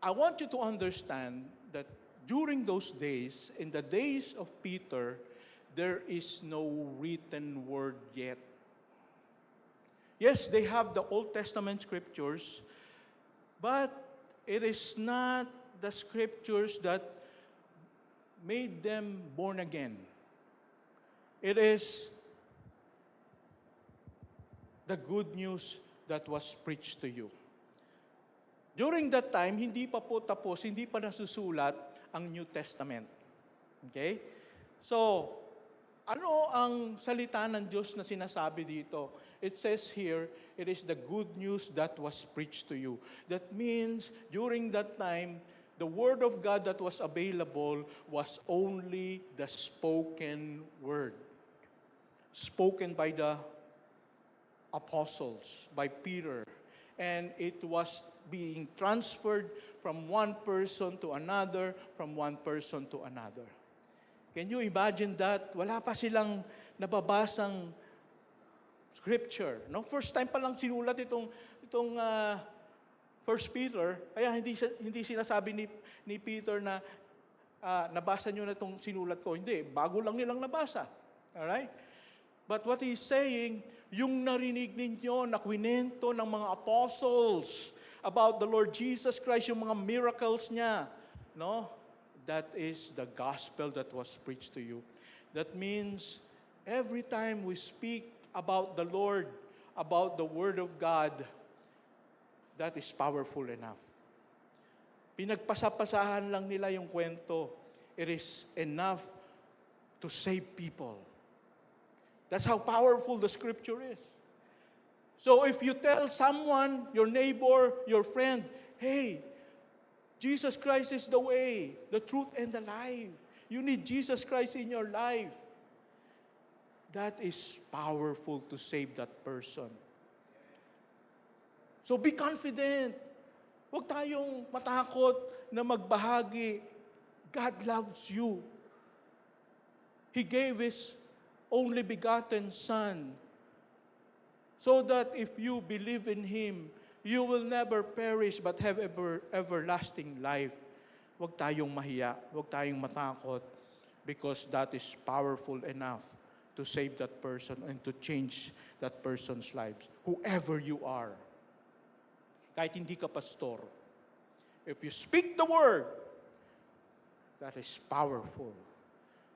I want you to understand that during those days, in the days of Peter, there is no written word yet. Yes, they have the Old Testament scriptures, but it is not the scriptures that made them born again. It is the good news that was preached to you. During that time, hindi pa po tapos, hindi pa nasusulat ang New Testament. Okay? So, ano ang salita ng Diyos na sinasabi dito? It says here, it is the good news that was preached to you. That means, during that time, the Word of God that was available was only the spoken Word. Spoken by the apostles, by Peter. And it was being transferred from one person to another, from one person to another. Can you imagine that? Wala pa silang nababasang scripture. No? First time pa lang sinulat itong First Peter, kaya hindi sinasabi ni Peter na nabasa nyo na itong sinulat ko. Hindi, bago lang nilang nabasa. Alright? But what he's saying, yung narinig ninyo na kwento ng mga apostles about the Lord Jesus Christ, yung mga miracles niya, no? That is the gospel that was preached to you. That means every time we speak about the Lord, about the Word of God, that is powerful enough. Pinagpasapasahan lang nila yung kwento. It is enough to save people. That's how powerful the Scripture is. So if you tell someone, your neighbor, your friend, hey, Jesus Christ is the way, the truth, and the life. You need Jesus Christ in your life. That is powerful to save that person. So be confident. Huwag tayong matakot na magbahagi. God loves you. He gave His only begotten Son so that if you believe in Him, you will never perish but have everlasting life. Huwag tayong mahiya, huwag tayong matakot because that is powerful enough to save that person and to change that person's life. Whoever you are. Kahit hindi ka pastor. If you speak the word, that is powerful.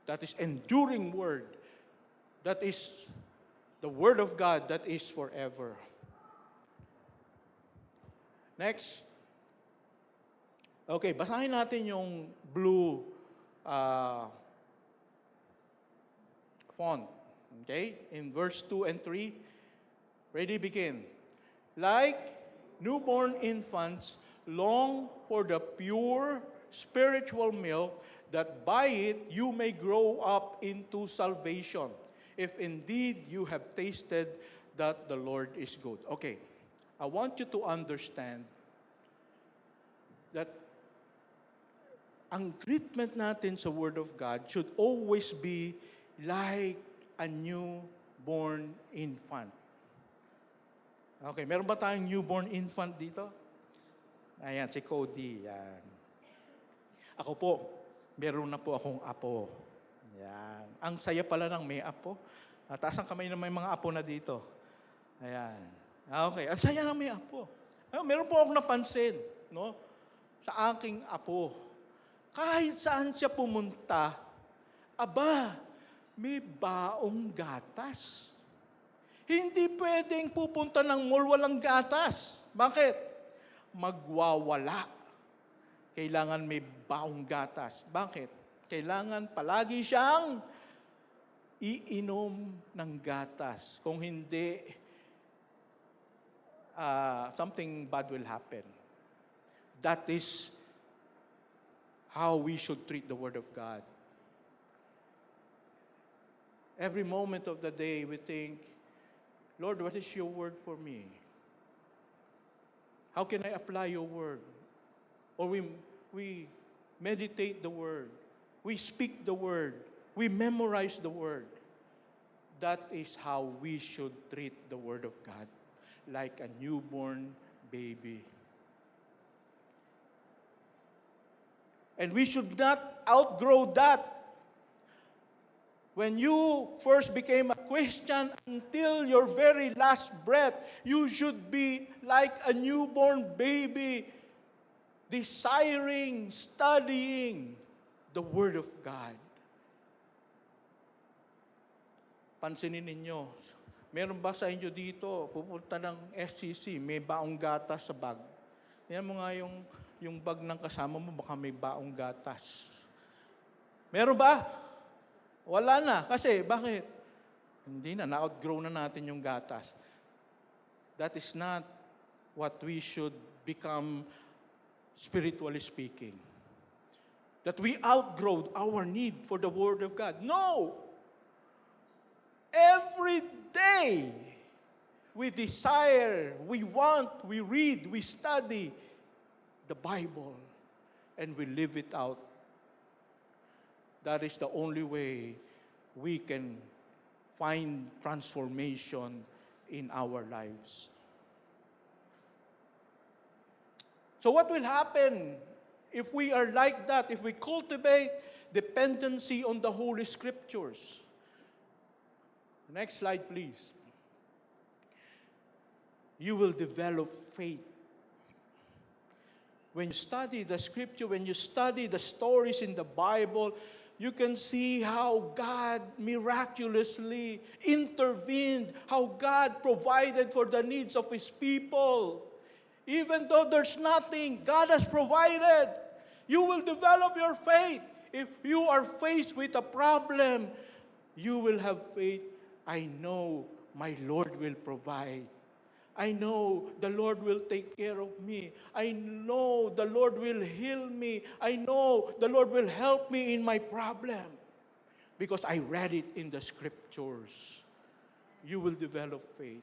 That is enduring word. That is the word of God that is forever. Next. Okay, basahin natin yung blue font. Okay? In verse 2 and 3. Ready, begin. Like newborn infants long for the pure spiritual milk, that by it you may grow up into salvation, if indeed you have tasted that the Lord is good. Okay, I want you to understand that ang treatment natin sa Word of God should always be like a newborn infant. Okay, meron ba tayong newborn infant dito? Ayan, si Cody. Yan. Ako po, meron na po akong apo. Yan. Ang saya pala ng may apo. Taas ang kamay na may mga apo na dito. Ayan. Okay, ang saya ng may apo. Meron po akong napansin, no? Sa aking apo. Kahit saan siya pumunta, aba, may baong gatas. Hindi pwedeng pupunta ng mall walang gatas. Bakit? Magwawala. Kailangan may baong gatas. Bakit? Kailangan palagi siyang iinom ng gatas. Kung hindi, something bad will happen. That is how we should treat the Word of God. Every moment of the day, we think, Lord, what is your word for me? How can I apply your word? Or we meditate the word. We speak the word. We memorize the word. That is how we should treat the word of God, like a newborn baby. And we should not outgrow that. When you first became a Christian until your very last breath, you should be like a newborn baby, desiring, studying the Word of God. Pansinin ninyo, meron ba sa inyo dito, pupunta ng SCC, may baong gatas sa bag? Yan mo nga yung bag ng kasama mo, baka may baong gatas. Meron ba? Wala na. Kasi, bakit? Hindi na, na-outgrow na natin yung gatas. That is not what we should become spiritually speaking. That we outgrow our need for the Word of God. No! Every day, we desire, we want, we read, we study the Bible, and we live it out. That is the only way we can find transformation in our lives. So what will happen if we are like that, if we cultivate dependency on the Holy Scriptures? Next slide, please. You will develop faith. When you study the Scripture, when you study the stories in the Bible, you can see how God miraculously intervened, how God provided for the needs of His people. Even though there's nothing, God has provided. You will develop your faith. If you are faced with a problem, you will have faith. I know my Lord will provide. I know the Lord will take care of me. I know the Lord will heal me. I know the Lord will help me in my problem. Because I read it in the Scriptures. You will develop faith.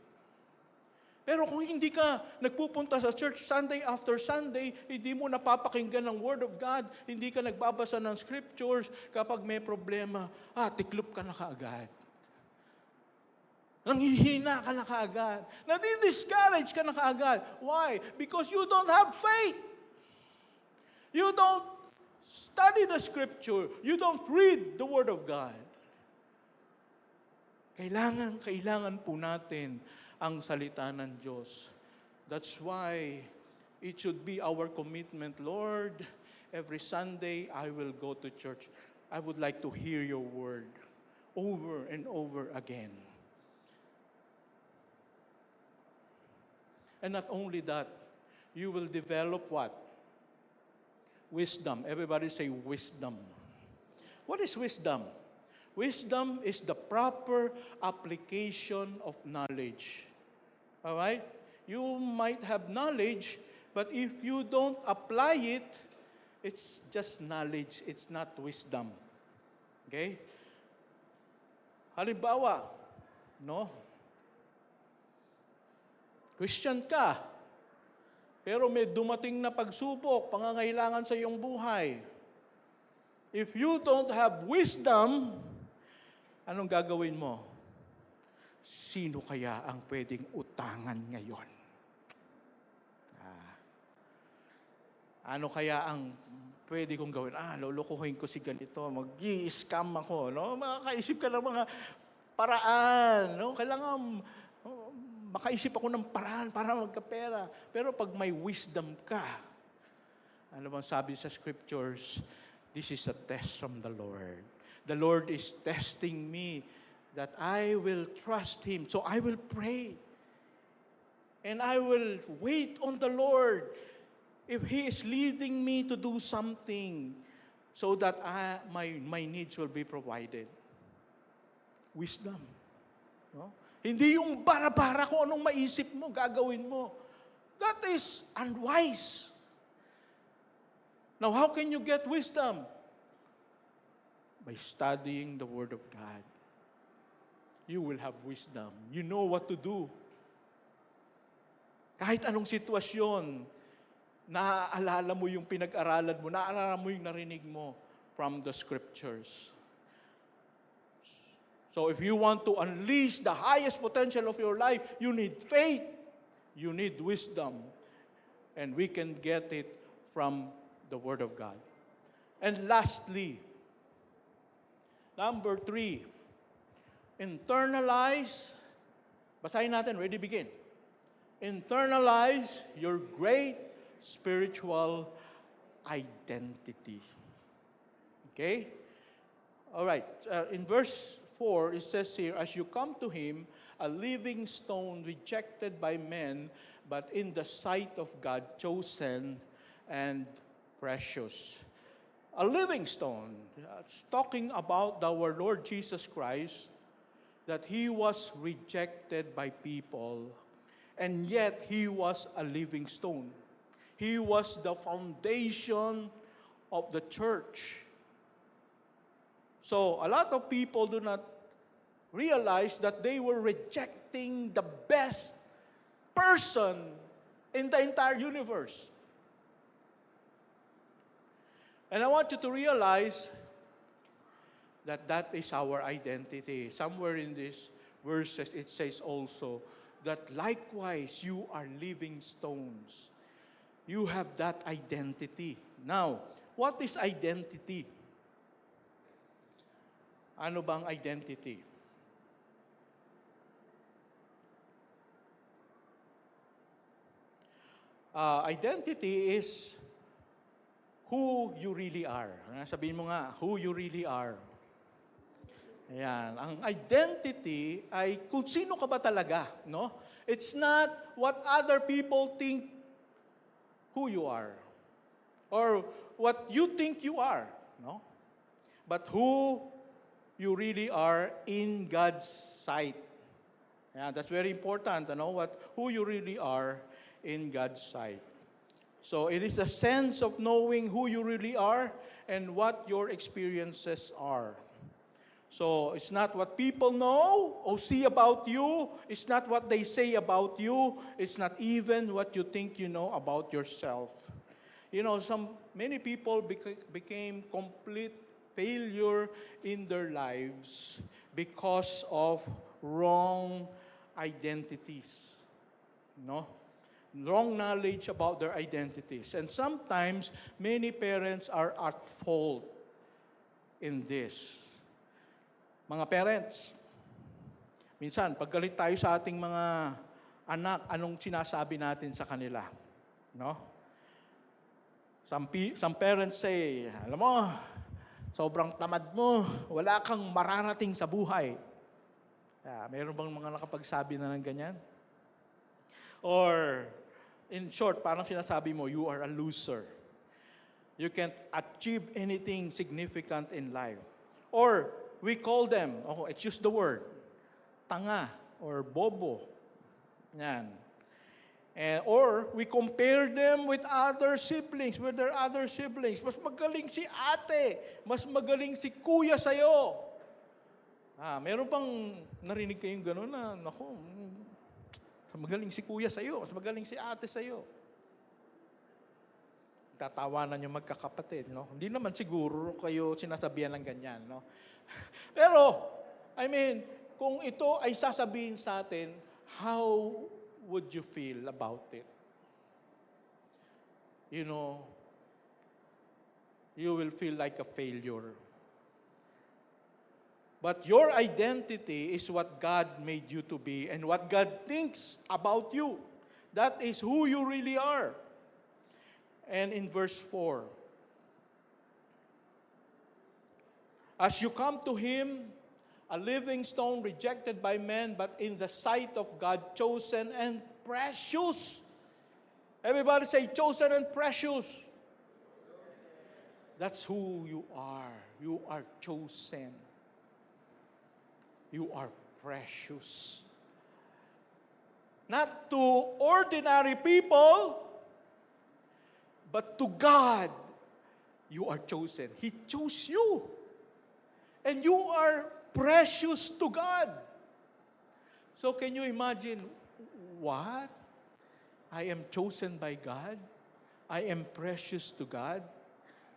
Pero kung hindi ka nagpupunta sa church Sunday after Sunday, hindi mo napapakinggan ng Word of God, hindi ka nagbabasa ng Scriptures, kapag may problema, tiklop ka na kaagad. Nanghihina ka na kaagad. Nadi-discourage ka na kaagad. Why? Because you don't have faith. You don't study the Scripture. You don't read the Word of God. Kailangan po natin ang salita ng Diyos. That's why it should be our commitment. Lord, every Sunday I will go to church. I would like to hear your word over and over again. And not only that, you will develop what? Wisdom. Everybody say wisdom. What is wisdom? Wisdom is the proper application of knowledge. All right? You might have knowledge, but if you don't apply it, it's just knowledge. It's not wisdom. Okay? Halimbawa, no? Christian ka, pero may dumating na pagsubok, pangangailangan sa iyong buhay. If you don't have wisdom, anong gagawin mo? Sino kaya ang pwedeng utangan ngayon? Ano kaya ang pwede kong gawin? Lulukuhin ko si ganito, mag-i-scam ako, no? Makakaisip ka ng mga paraan, no? Kailangan makaisip ako ng paraan para magkapera. Pero pag may wisdom ka, ano bang sabi sa scriptures? This is a test from the Lord. The Lord is testing me that I will trust Him. So I will pray. And I will wait on the Lord if He is leading me to do something so that my needs will be provided. Wisdom. No? Hindi yung bara-bara kung anong maisip mo, gagawin mo. That is unwise. Now, how can you get wisdom? By studying the Word of God. You will have wisdom. You know what to do. Kahit anong sitwasyon, naaalala mo yung pinag-aralan mo, naaalala mo yung narinig mo from the Scriptures. So if you want to unleash the highest potential of your life, you need faith. You need wisdom. And we can get it from the Word of God. And lastly, number 3, internalize, basahin natin, ready, begin. Internalize your great spiritual identity. Okay? All right. In verse 4, it says here, as you come to Him, a living stone rejected by men, but in the sight of God, chosen and precious. A living stone. It's talking about our Lord Jesus Christ, that He was rejected by people, and yet He was a living stone. He was the foundation of the church. So, a lot of people do not realize that they were rejecting the best person in the entire universe. And I want you to realize that that is our identity. Somewhere in these verses, it says also that likewise you are living stones. You have that identity. Now, what is identity? Ano bang identity? Identity is who you really are. Sabihin mo nga, who you really are. Ayan. Ang identity ay kung sino ka ba talaga, no? It's not what other people think who you are or what you think you are, no? But who you really are in God's sight. Yeah, that's very important, who you really are in God's sight. So it is a sense of knowing who you really are and what your experiences are. So it's not what people know or see about you. It's not what they say about you. It's not even what you think you know about yourself. Many people became complete failure in their lives because of wrong identities. Wrong knowledge about their identities. And sometimes, many parents are at fault in this. Mga parents, minsan, pag galit tayo sa ating mga anak, anong sinasabi natin sa kanila? No? Some parents say, alam mo, sobrang tamad mo, wala kang mararating sa buhay. Mayroon bang mga nakapagsabi na ng ganyan? Or, in short, parang sinasabi mo, you are a loser. You can't achieve anything significant in life. Or, we call them, let's use the word, tanga or bobo. Yan. Or, we compare them with other siblings, with their other siblings. Mas magaling si ate, mas magaling si kuya sa'yo. Meron bang narinig kayong gano'n na, mas magaling si kuya sa'yo, mas magaling si ate sa'yo. Tatawanan yung magkakapatid, no? Hindi naman siguro kayo sinasabihan ng ganyan, no? Pero, I mean, kung ito ay sasabihin sa atin, how would you feel about it? You know, you will feel like a failure. But your identity is what God made you to be and what God thinks about you. That is who you really are. And in verse 4, as you come to Him, a living stone rejected by men, but in the sight of God, chosen and precious. Everybody say, chosen and precious. That's who you are. You are chosen. You are precious. Not to ordinary people, but to God, you are chosen. He chose you. And you are precious to God. So can you imagine, what? I am chosen by God? I am precious to God?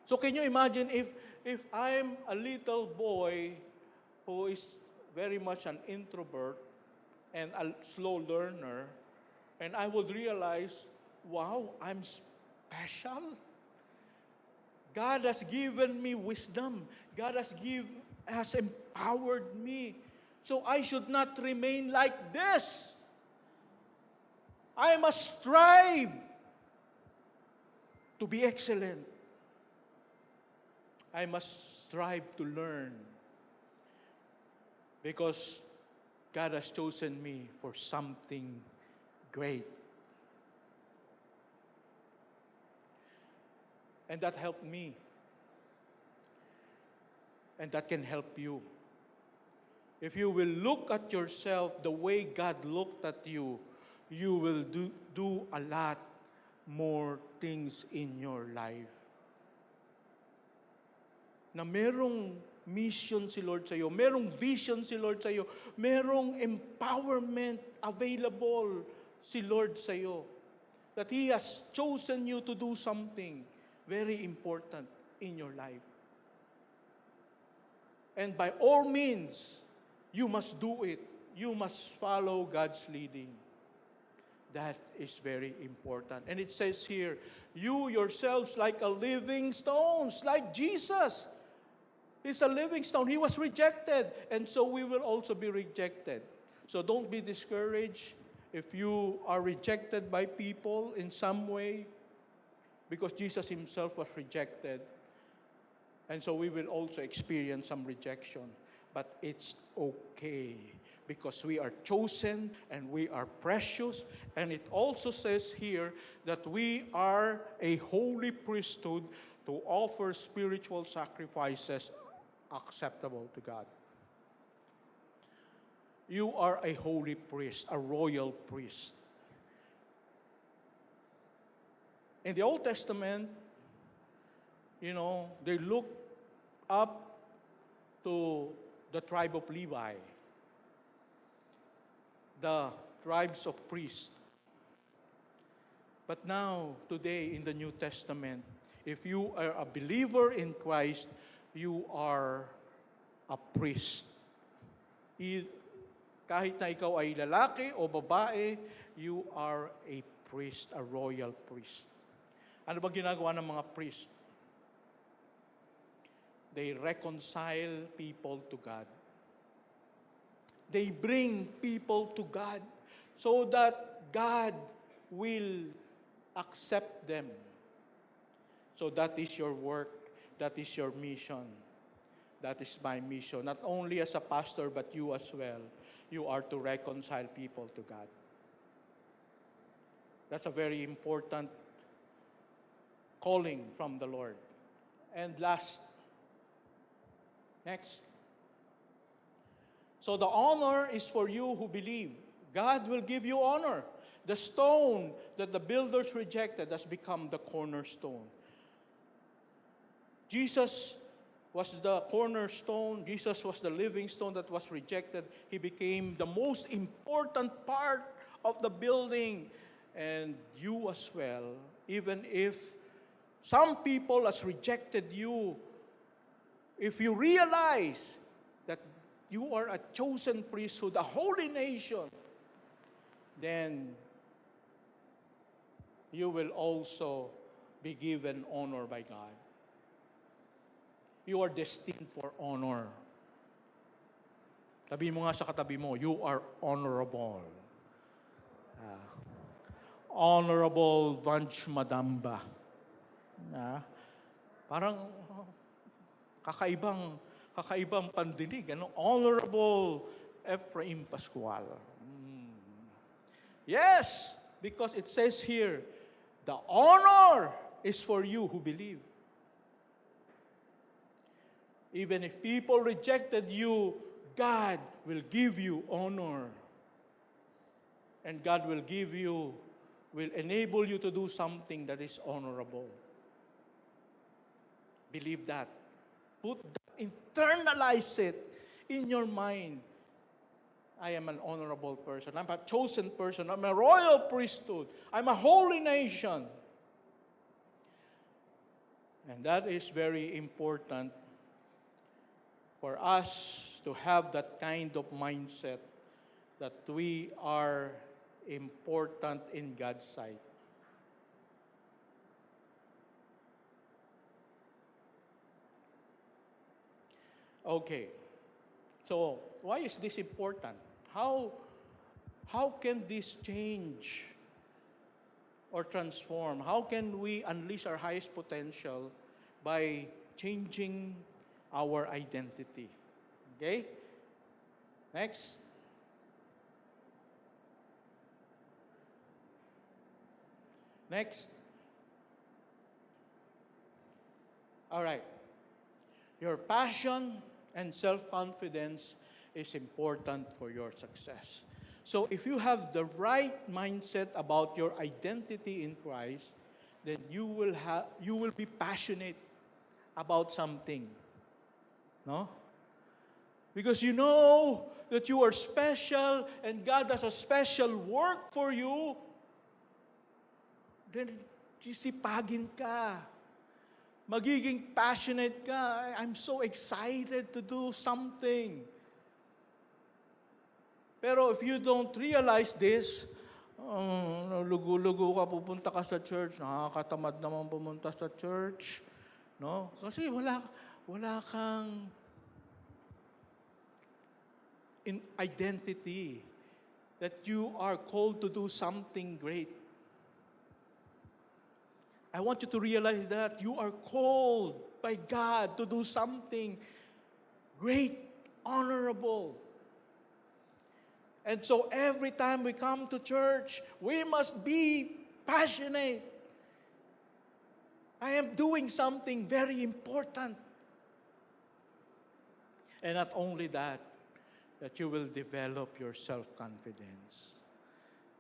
So can you imagine if I'm a little boy who is very much an introvert and a slow learner, and I would realize, wow, I'm special. God has given me wisdom. God has empowered me. So I should not remain like this. I must strive to be excellent. I must strive to learn. Because God has chosen me for something great. And that helped me. And that can help you. If you will look at yourself the way God looked at you, you will do a lot more things in your life. Na merong mission si Lord sa iyo, merong vision si Lord sa iyo, merong empowerment available si Lord sa iyo. That He has chosen you to do something very important in your life. And by all means, you must do it. You must follow God's leading. That is very important. And it says here, you yourselves like a living stones, like Jesus. He's a living stone. He was rejected. And so we will also be rejected. So don't be discouraged if you are rejected by people in some way, because Jesus Himself was rejected. And so we will also experience some rejection. But it's okay, because we are chosen and we are precious. And it also says here that we are a holy priesthood to offer spiritual sacrifices acceptable to God. You are a holy priest, a royal priest. In the Old Testament, they looked up to the tribe of Levi, the tribes of priests. But now, today, in the New Testament, if you are a believer in Christ, you are a priest. Kahit na ikaw ay lalaki o babae, you are a priest, a royal priest. Ano ba ginagawa ng mga priest? They reconcile people to God. They bring people to God so that God will accept them. So that is your work. That is your mission. That is my mission. Not only as a pastor, but you as well. You are to reconcile people to God. That's a very important calling from the Lord. And next. So the honor is for you who believe. God will give you honor. The stone that the builders rejected has become the cornerstone. Jesus was the cornerstone. Jesus was the living stone that was rejected. He became the most important part of the building. And you as well, even if Some people has rejected you. If you realize that you are a chosen priesthood, a holy nation, then you will also be given honor by God. You are destined for honor. Sabi mo nga sa katabi mo, you are honorable. Honorable Vanj Madamba. Parang kakaibang pandinig. Honorable Ephraim Pascual. Yes, because it says here, the honor is for you who believe. Even if people rejected you, God will give you honor. And God will enable you to do something that is honorable. Believe that. Internalize it in your mind. I am an honorable person. I'm a chosen person. I'm a royal priesthood. I'm a holy nation. And that is very important for us to have that kind of mindset that we are important in God's sight. Okay. So, why is this important? How can this change or transform? How can we unleash our highest potential by changing our identity? Okay? Next. Next. All right. Your passion and self-confidence is important for your success. So if you have the right mindset about your identity in Christ, then you will be passionate about something. No? Because you know that you are special and God has a special work for you, then sisipagin ka. Magiging passionate ka. I'm so excited to do something. Pero if you don't realize this, lugo-lugo ka, pupunta ka sa church, nakakatamad naman pumunta sa church. No? Kasi wala kang identity that you are called to do something great. I want you to realize that you are called by God to do something great, honorable. And so every time we come to church, we must be passionate. I am doing something very important. And not only that you will develop your self-confidence.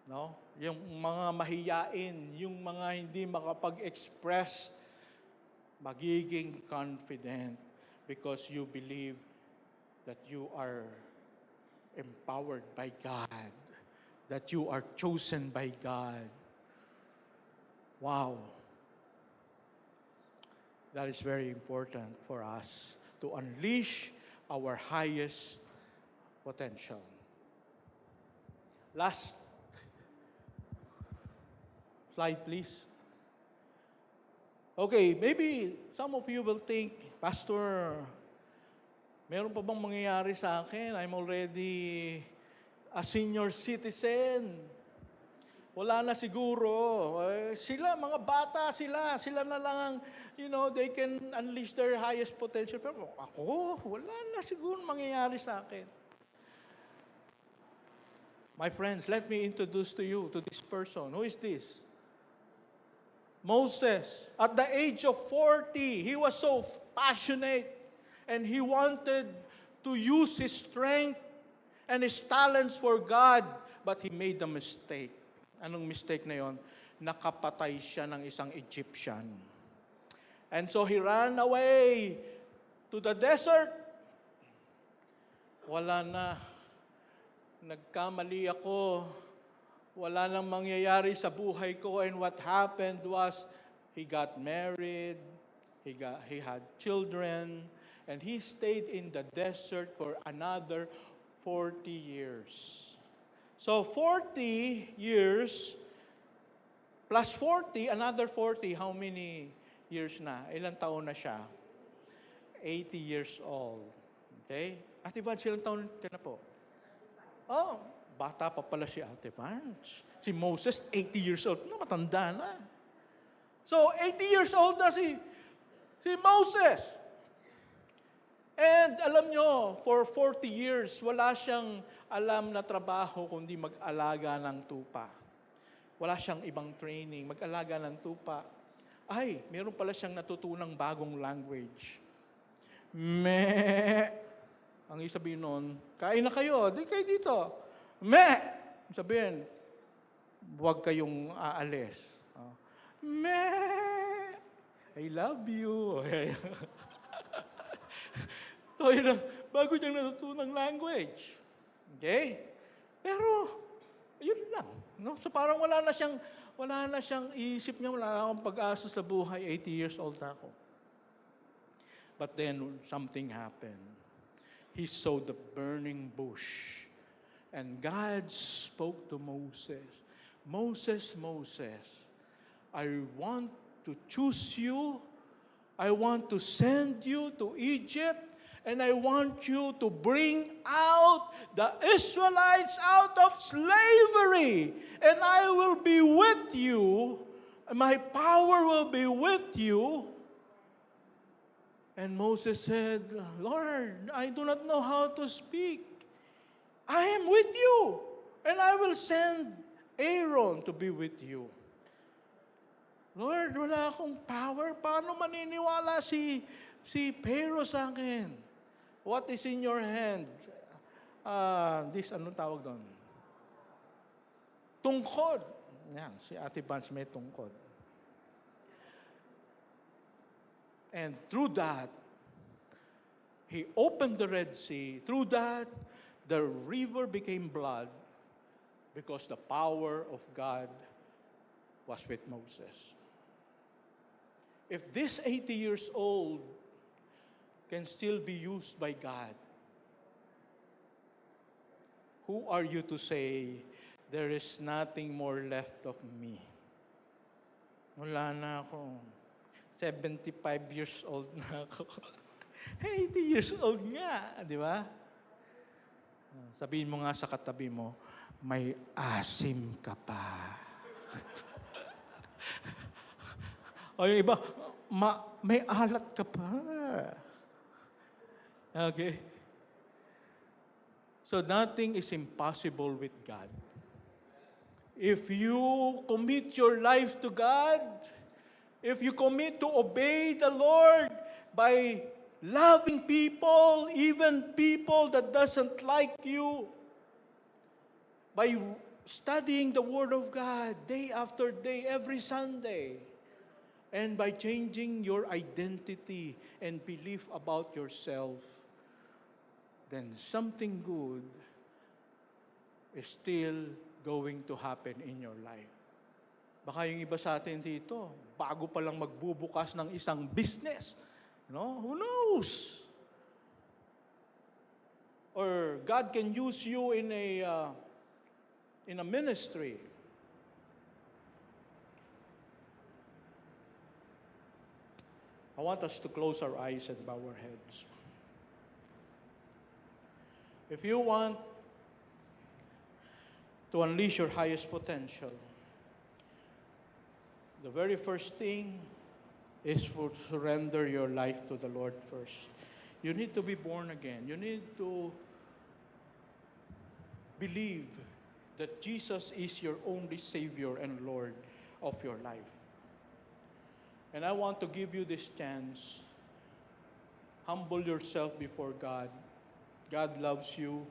No? Yung mga mahiyain, yung mga hindi makapag-express, magiging confident because you believe that you are empowered by God, that you are chosen by God. Wow. That is very important for us to unleash our highest potential. Last slide, please. Okay, maybe some of you will think, Pastor, meron pa bang mangyayari sa akin? I'm already a senior citizen. Wala na siguro. Sila, mga bata sila na lang ang, they can unleash their highest potential. Pero ako, wala na siguro mangyayari sa akin. My friends, let me introduce to you to this person. Who is this? Moses. At the age of 40, he was so passionate and he wanted to use his strength and his talents for God, but he made a mistake. Anong mistake na yon? Nakapatay siya ng isang Egyptian. And so he ran away to the desert. Wala na. Nagkamali ako. Wala nang mangyayari sa buhay ko. And what happened was, He got married, he had children, and he stayed in the desert for another 40 years. So 40 years plus 40, another 40, how many years na? Ilang taon na siya? 80 years old. Okay? Ate Vance, ilang taon ka na po? Oh, bata pa pala si Ate Vance. Si Moses, 80 years old. No, matanda na. So, 80 years old na si Moses. And alam nyo, for 40 years, wala siyang alam na trabaho kundi mag-alaga ng tupa. Wala siyang ibang training, mag-alaga ng tupa. Ay, meron pala siyang natutunang bagong language. Ang isabihin nun, kain na kayo, di kayo dito. Sabihin, huwag kayong aalis. I love you. So, yun, bago niyang natutunang language. Okay? Pero, yun lang. No? So, parang wala na siyang isip niya, wala na akong pag-asa sa buhay, 80 years old ako. But then, something happened. He saw the burning bush. And God spoke to Moses. Moses, I want to choose you. I want to send you to Egypt. And I want you to bring out the Israelites out of slavery. And I will be with you. My power will be with you. And Moses said, Lord, I do not know how to speak. I am with you. And I will send Aaron to be with you. Lord, wala akong power. Paano maniniwala si Pharaoh sa akin? What is in your hand? Anong tawag doon? Tungkod. Yan, si Ate Vance may tungkod. And through that, he opened the Red Sea. Through that, the river became blood because the power of God was with Moses. If this 80 years old can still be used by God, who are you to say, there is nothing more left of me? Wala na ako. 75 years old na ako. 80 years old nga, di ba? Sabihin mo nga sa katabi mo, may asim ka pa. O yung iba, may alat ka pa. Okay? So nothing is impossible with God. If you commit your life to God, if you commit to obey the Lord by loving people, even people that doesn't like you, by studying the Word of God day after day, every Sunday, and by changing your identity and belief about yourself, then something good is still going to happen in your life. Baka yung iba sa atin dito, bago pa lang magbubukas ng isang business, who knows? Or God can use you in a ministry. I want us to close our eyes and bow our heads. If you want to unleash your highest potential, the very first thing is to surrender your life to the Lord first. You need to be born again. You need to believe that Jesus is your only Savior and Lord of your life. And I want to give you this chance. Humble yourself before God. God loves you.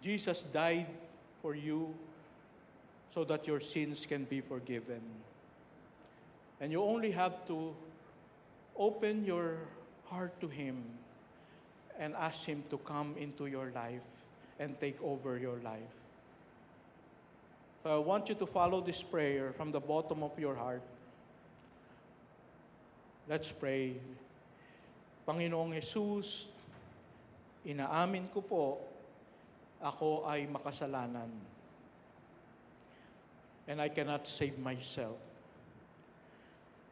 Jesus died for you so that your sins can be forgiven. And you only have to open your heart to Him and ask Him to come into your life and take over your life. So I want you to follow this prayer from the bottom of your heart. Let's pray. Panginoong Jesus, inaamin ko po, ako ay makasalanan. And I cannot save myself.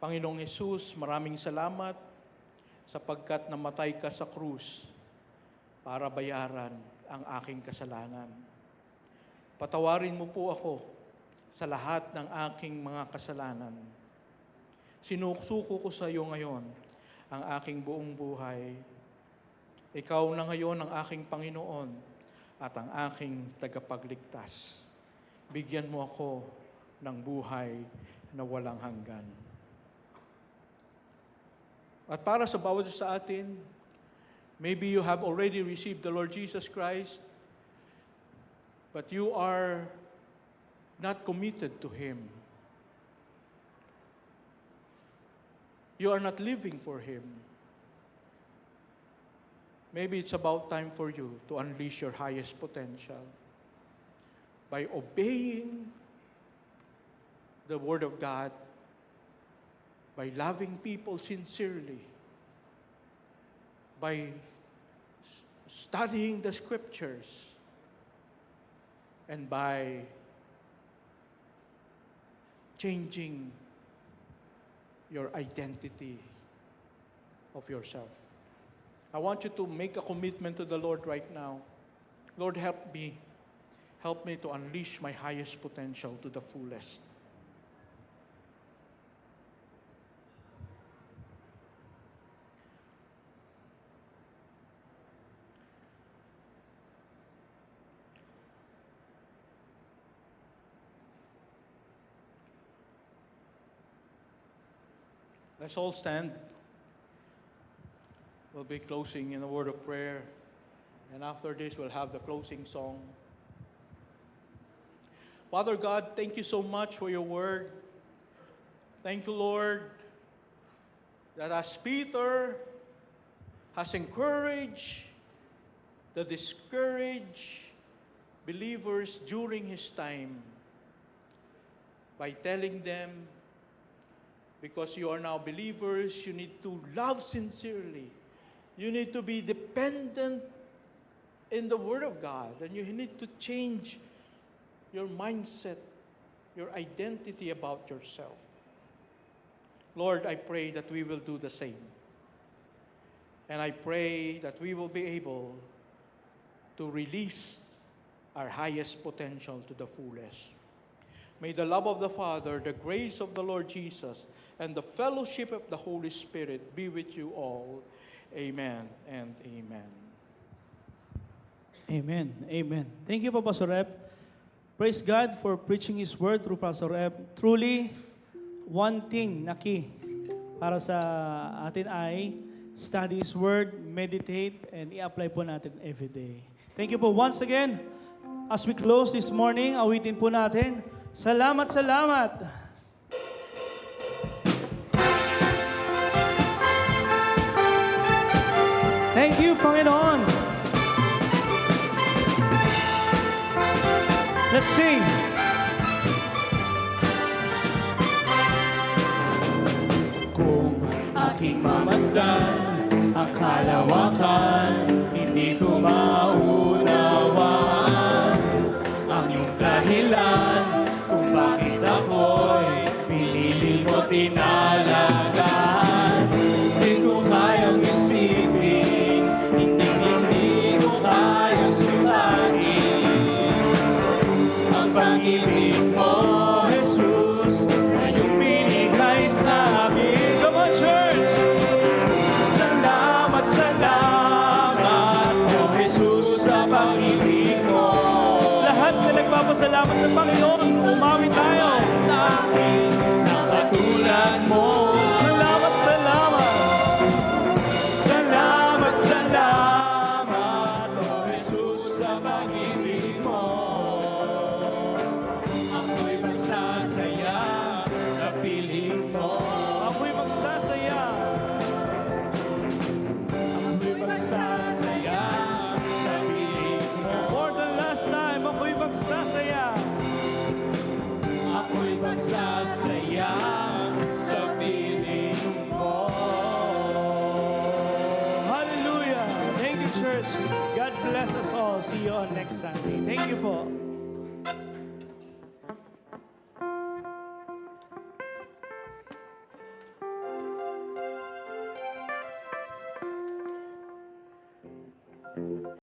Panginoong Jesus, maraming salamat sapagkat namatay ka sa krus para bayaran ang aking kasalanan. Patawarin mo po ako sa lahat ng aking mga kasalanan. Sinusuko ko sa iyo ngayon ang aking buong buhay. Ikaw na ngayon ang aking Panginoon at ang aking tagapagligtas. Bigyan mo ako ng buhay na walang hanggan. At para sa bawat sa atin, maybe you have already received the Lord Jesus Christ, but you are not committed to Him. You are not living for Him. Maybe it's about time for you to unleash your highest potential by obeying the Word of God, by loving people sincerely, by studying the Scriptures, and by changing your identity of yourself. I want you to make a commitment to the Lord right now. Lord, help me. Help me to unleash my highest potential to the fullest. Let's all stand. We'll be closing in a word of prayer. And after this, we'll have the closing song. Father God, thank you so much for your word. Thank you, Lord, that as Peter has encouraged the discouraged believers during his time by telling them, because you are now believers, you need to love sincerely. You need to be dependent in the Word of God. And you need to change your mindset, your identity about yourself. Lord, I pray that we will do the same. And I pray that we will be able to release our highest potential to the fullest. May the love of the Father, the grace of the Lord Jesus, and the fellowship of the Holy Spirit be with you all. Amen and amen. Amen. Amen. Thank you po, Pastor Rep. Praise God for preaching His Word through Pastor Rep. Truly, one thing na key para sa atin ay study His Word, meditate, and i-apply po natin every day. Thank you po once again. As we close this morning, awitin po natin, salamat, salamat. Thank you, Panginoon. Let's sing. Kung aking mamasdan ang kalawakan, hindi ko maunawaan ang iyong dahilan kung bakit ako'y pinili mo tinalagaan. Di ko kayang isipin, hindi ko kayang sulatin ang pag-ibig mo, Jesus, na iyong binigay sa akin. Come on, church! Salamat, salamat, O Jesus, sa pag-ibig mo. Lahat na nagpapasalamat sa Panginoon, umawi tayo. Sa akin, na katulad mo. Salamat, salamat. Salamat, salamat, O Jesus, sa pag-ibig mo. Ako'y magsasaya sa piling mo. Ako'y magsasaya. Ako'y magsasaya sa piling mo. For the last time, ako'y magsasaya. you on next Sunday. Thank you po.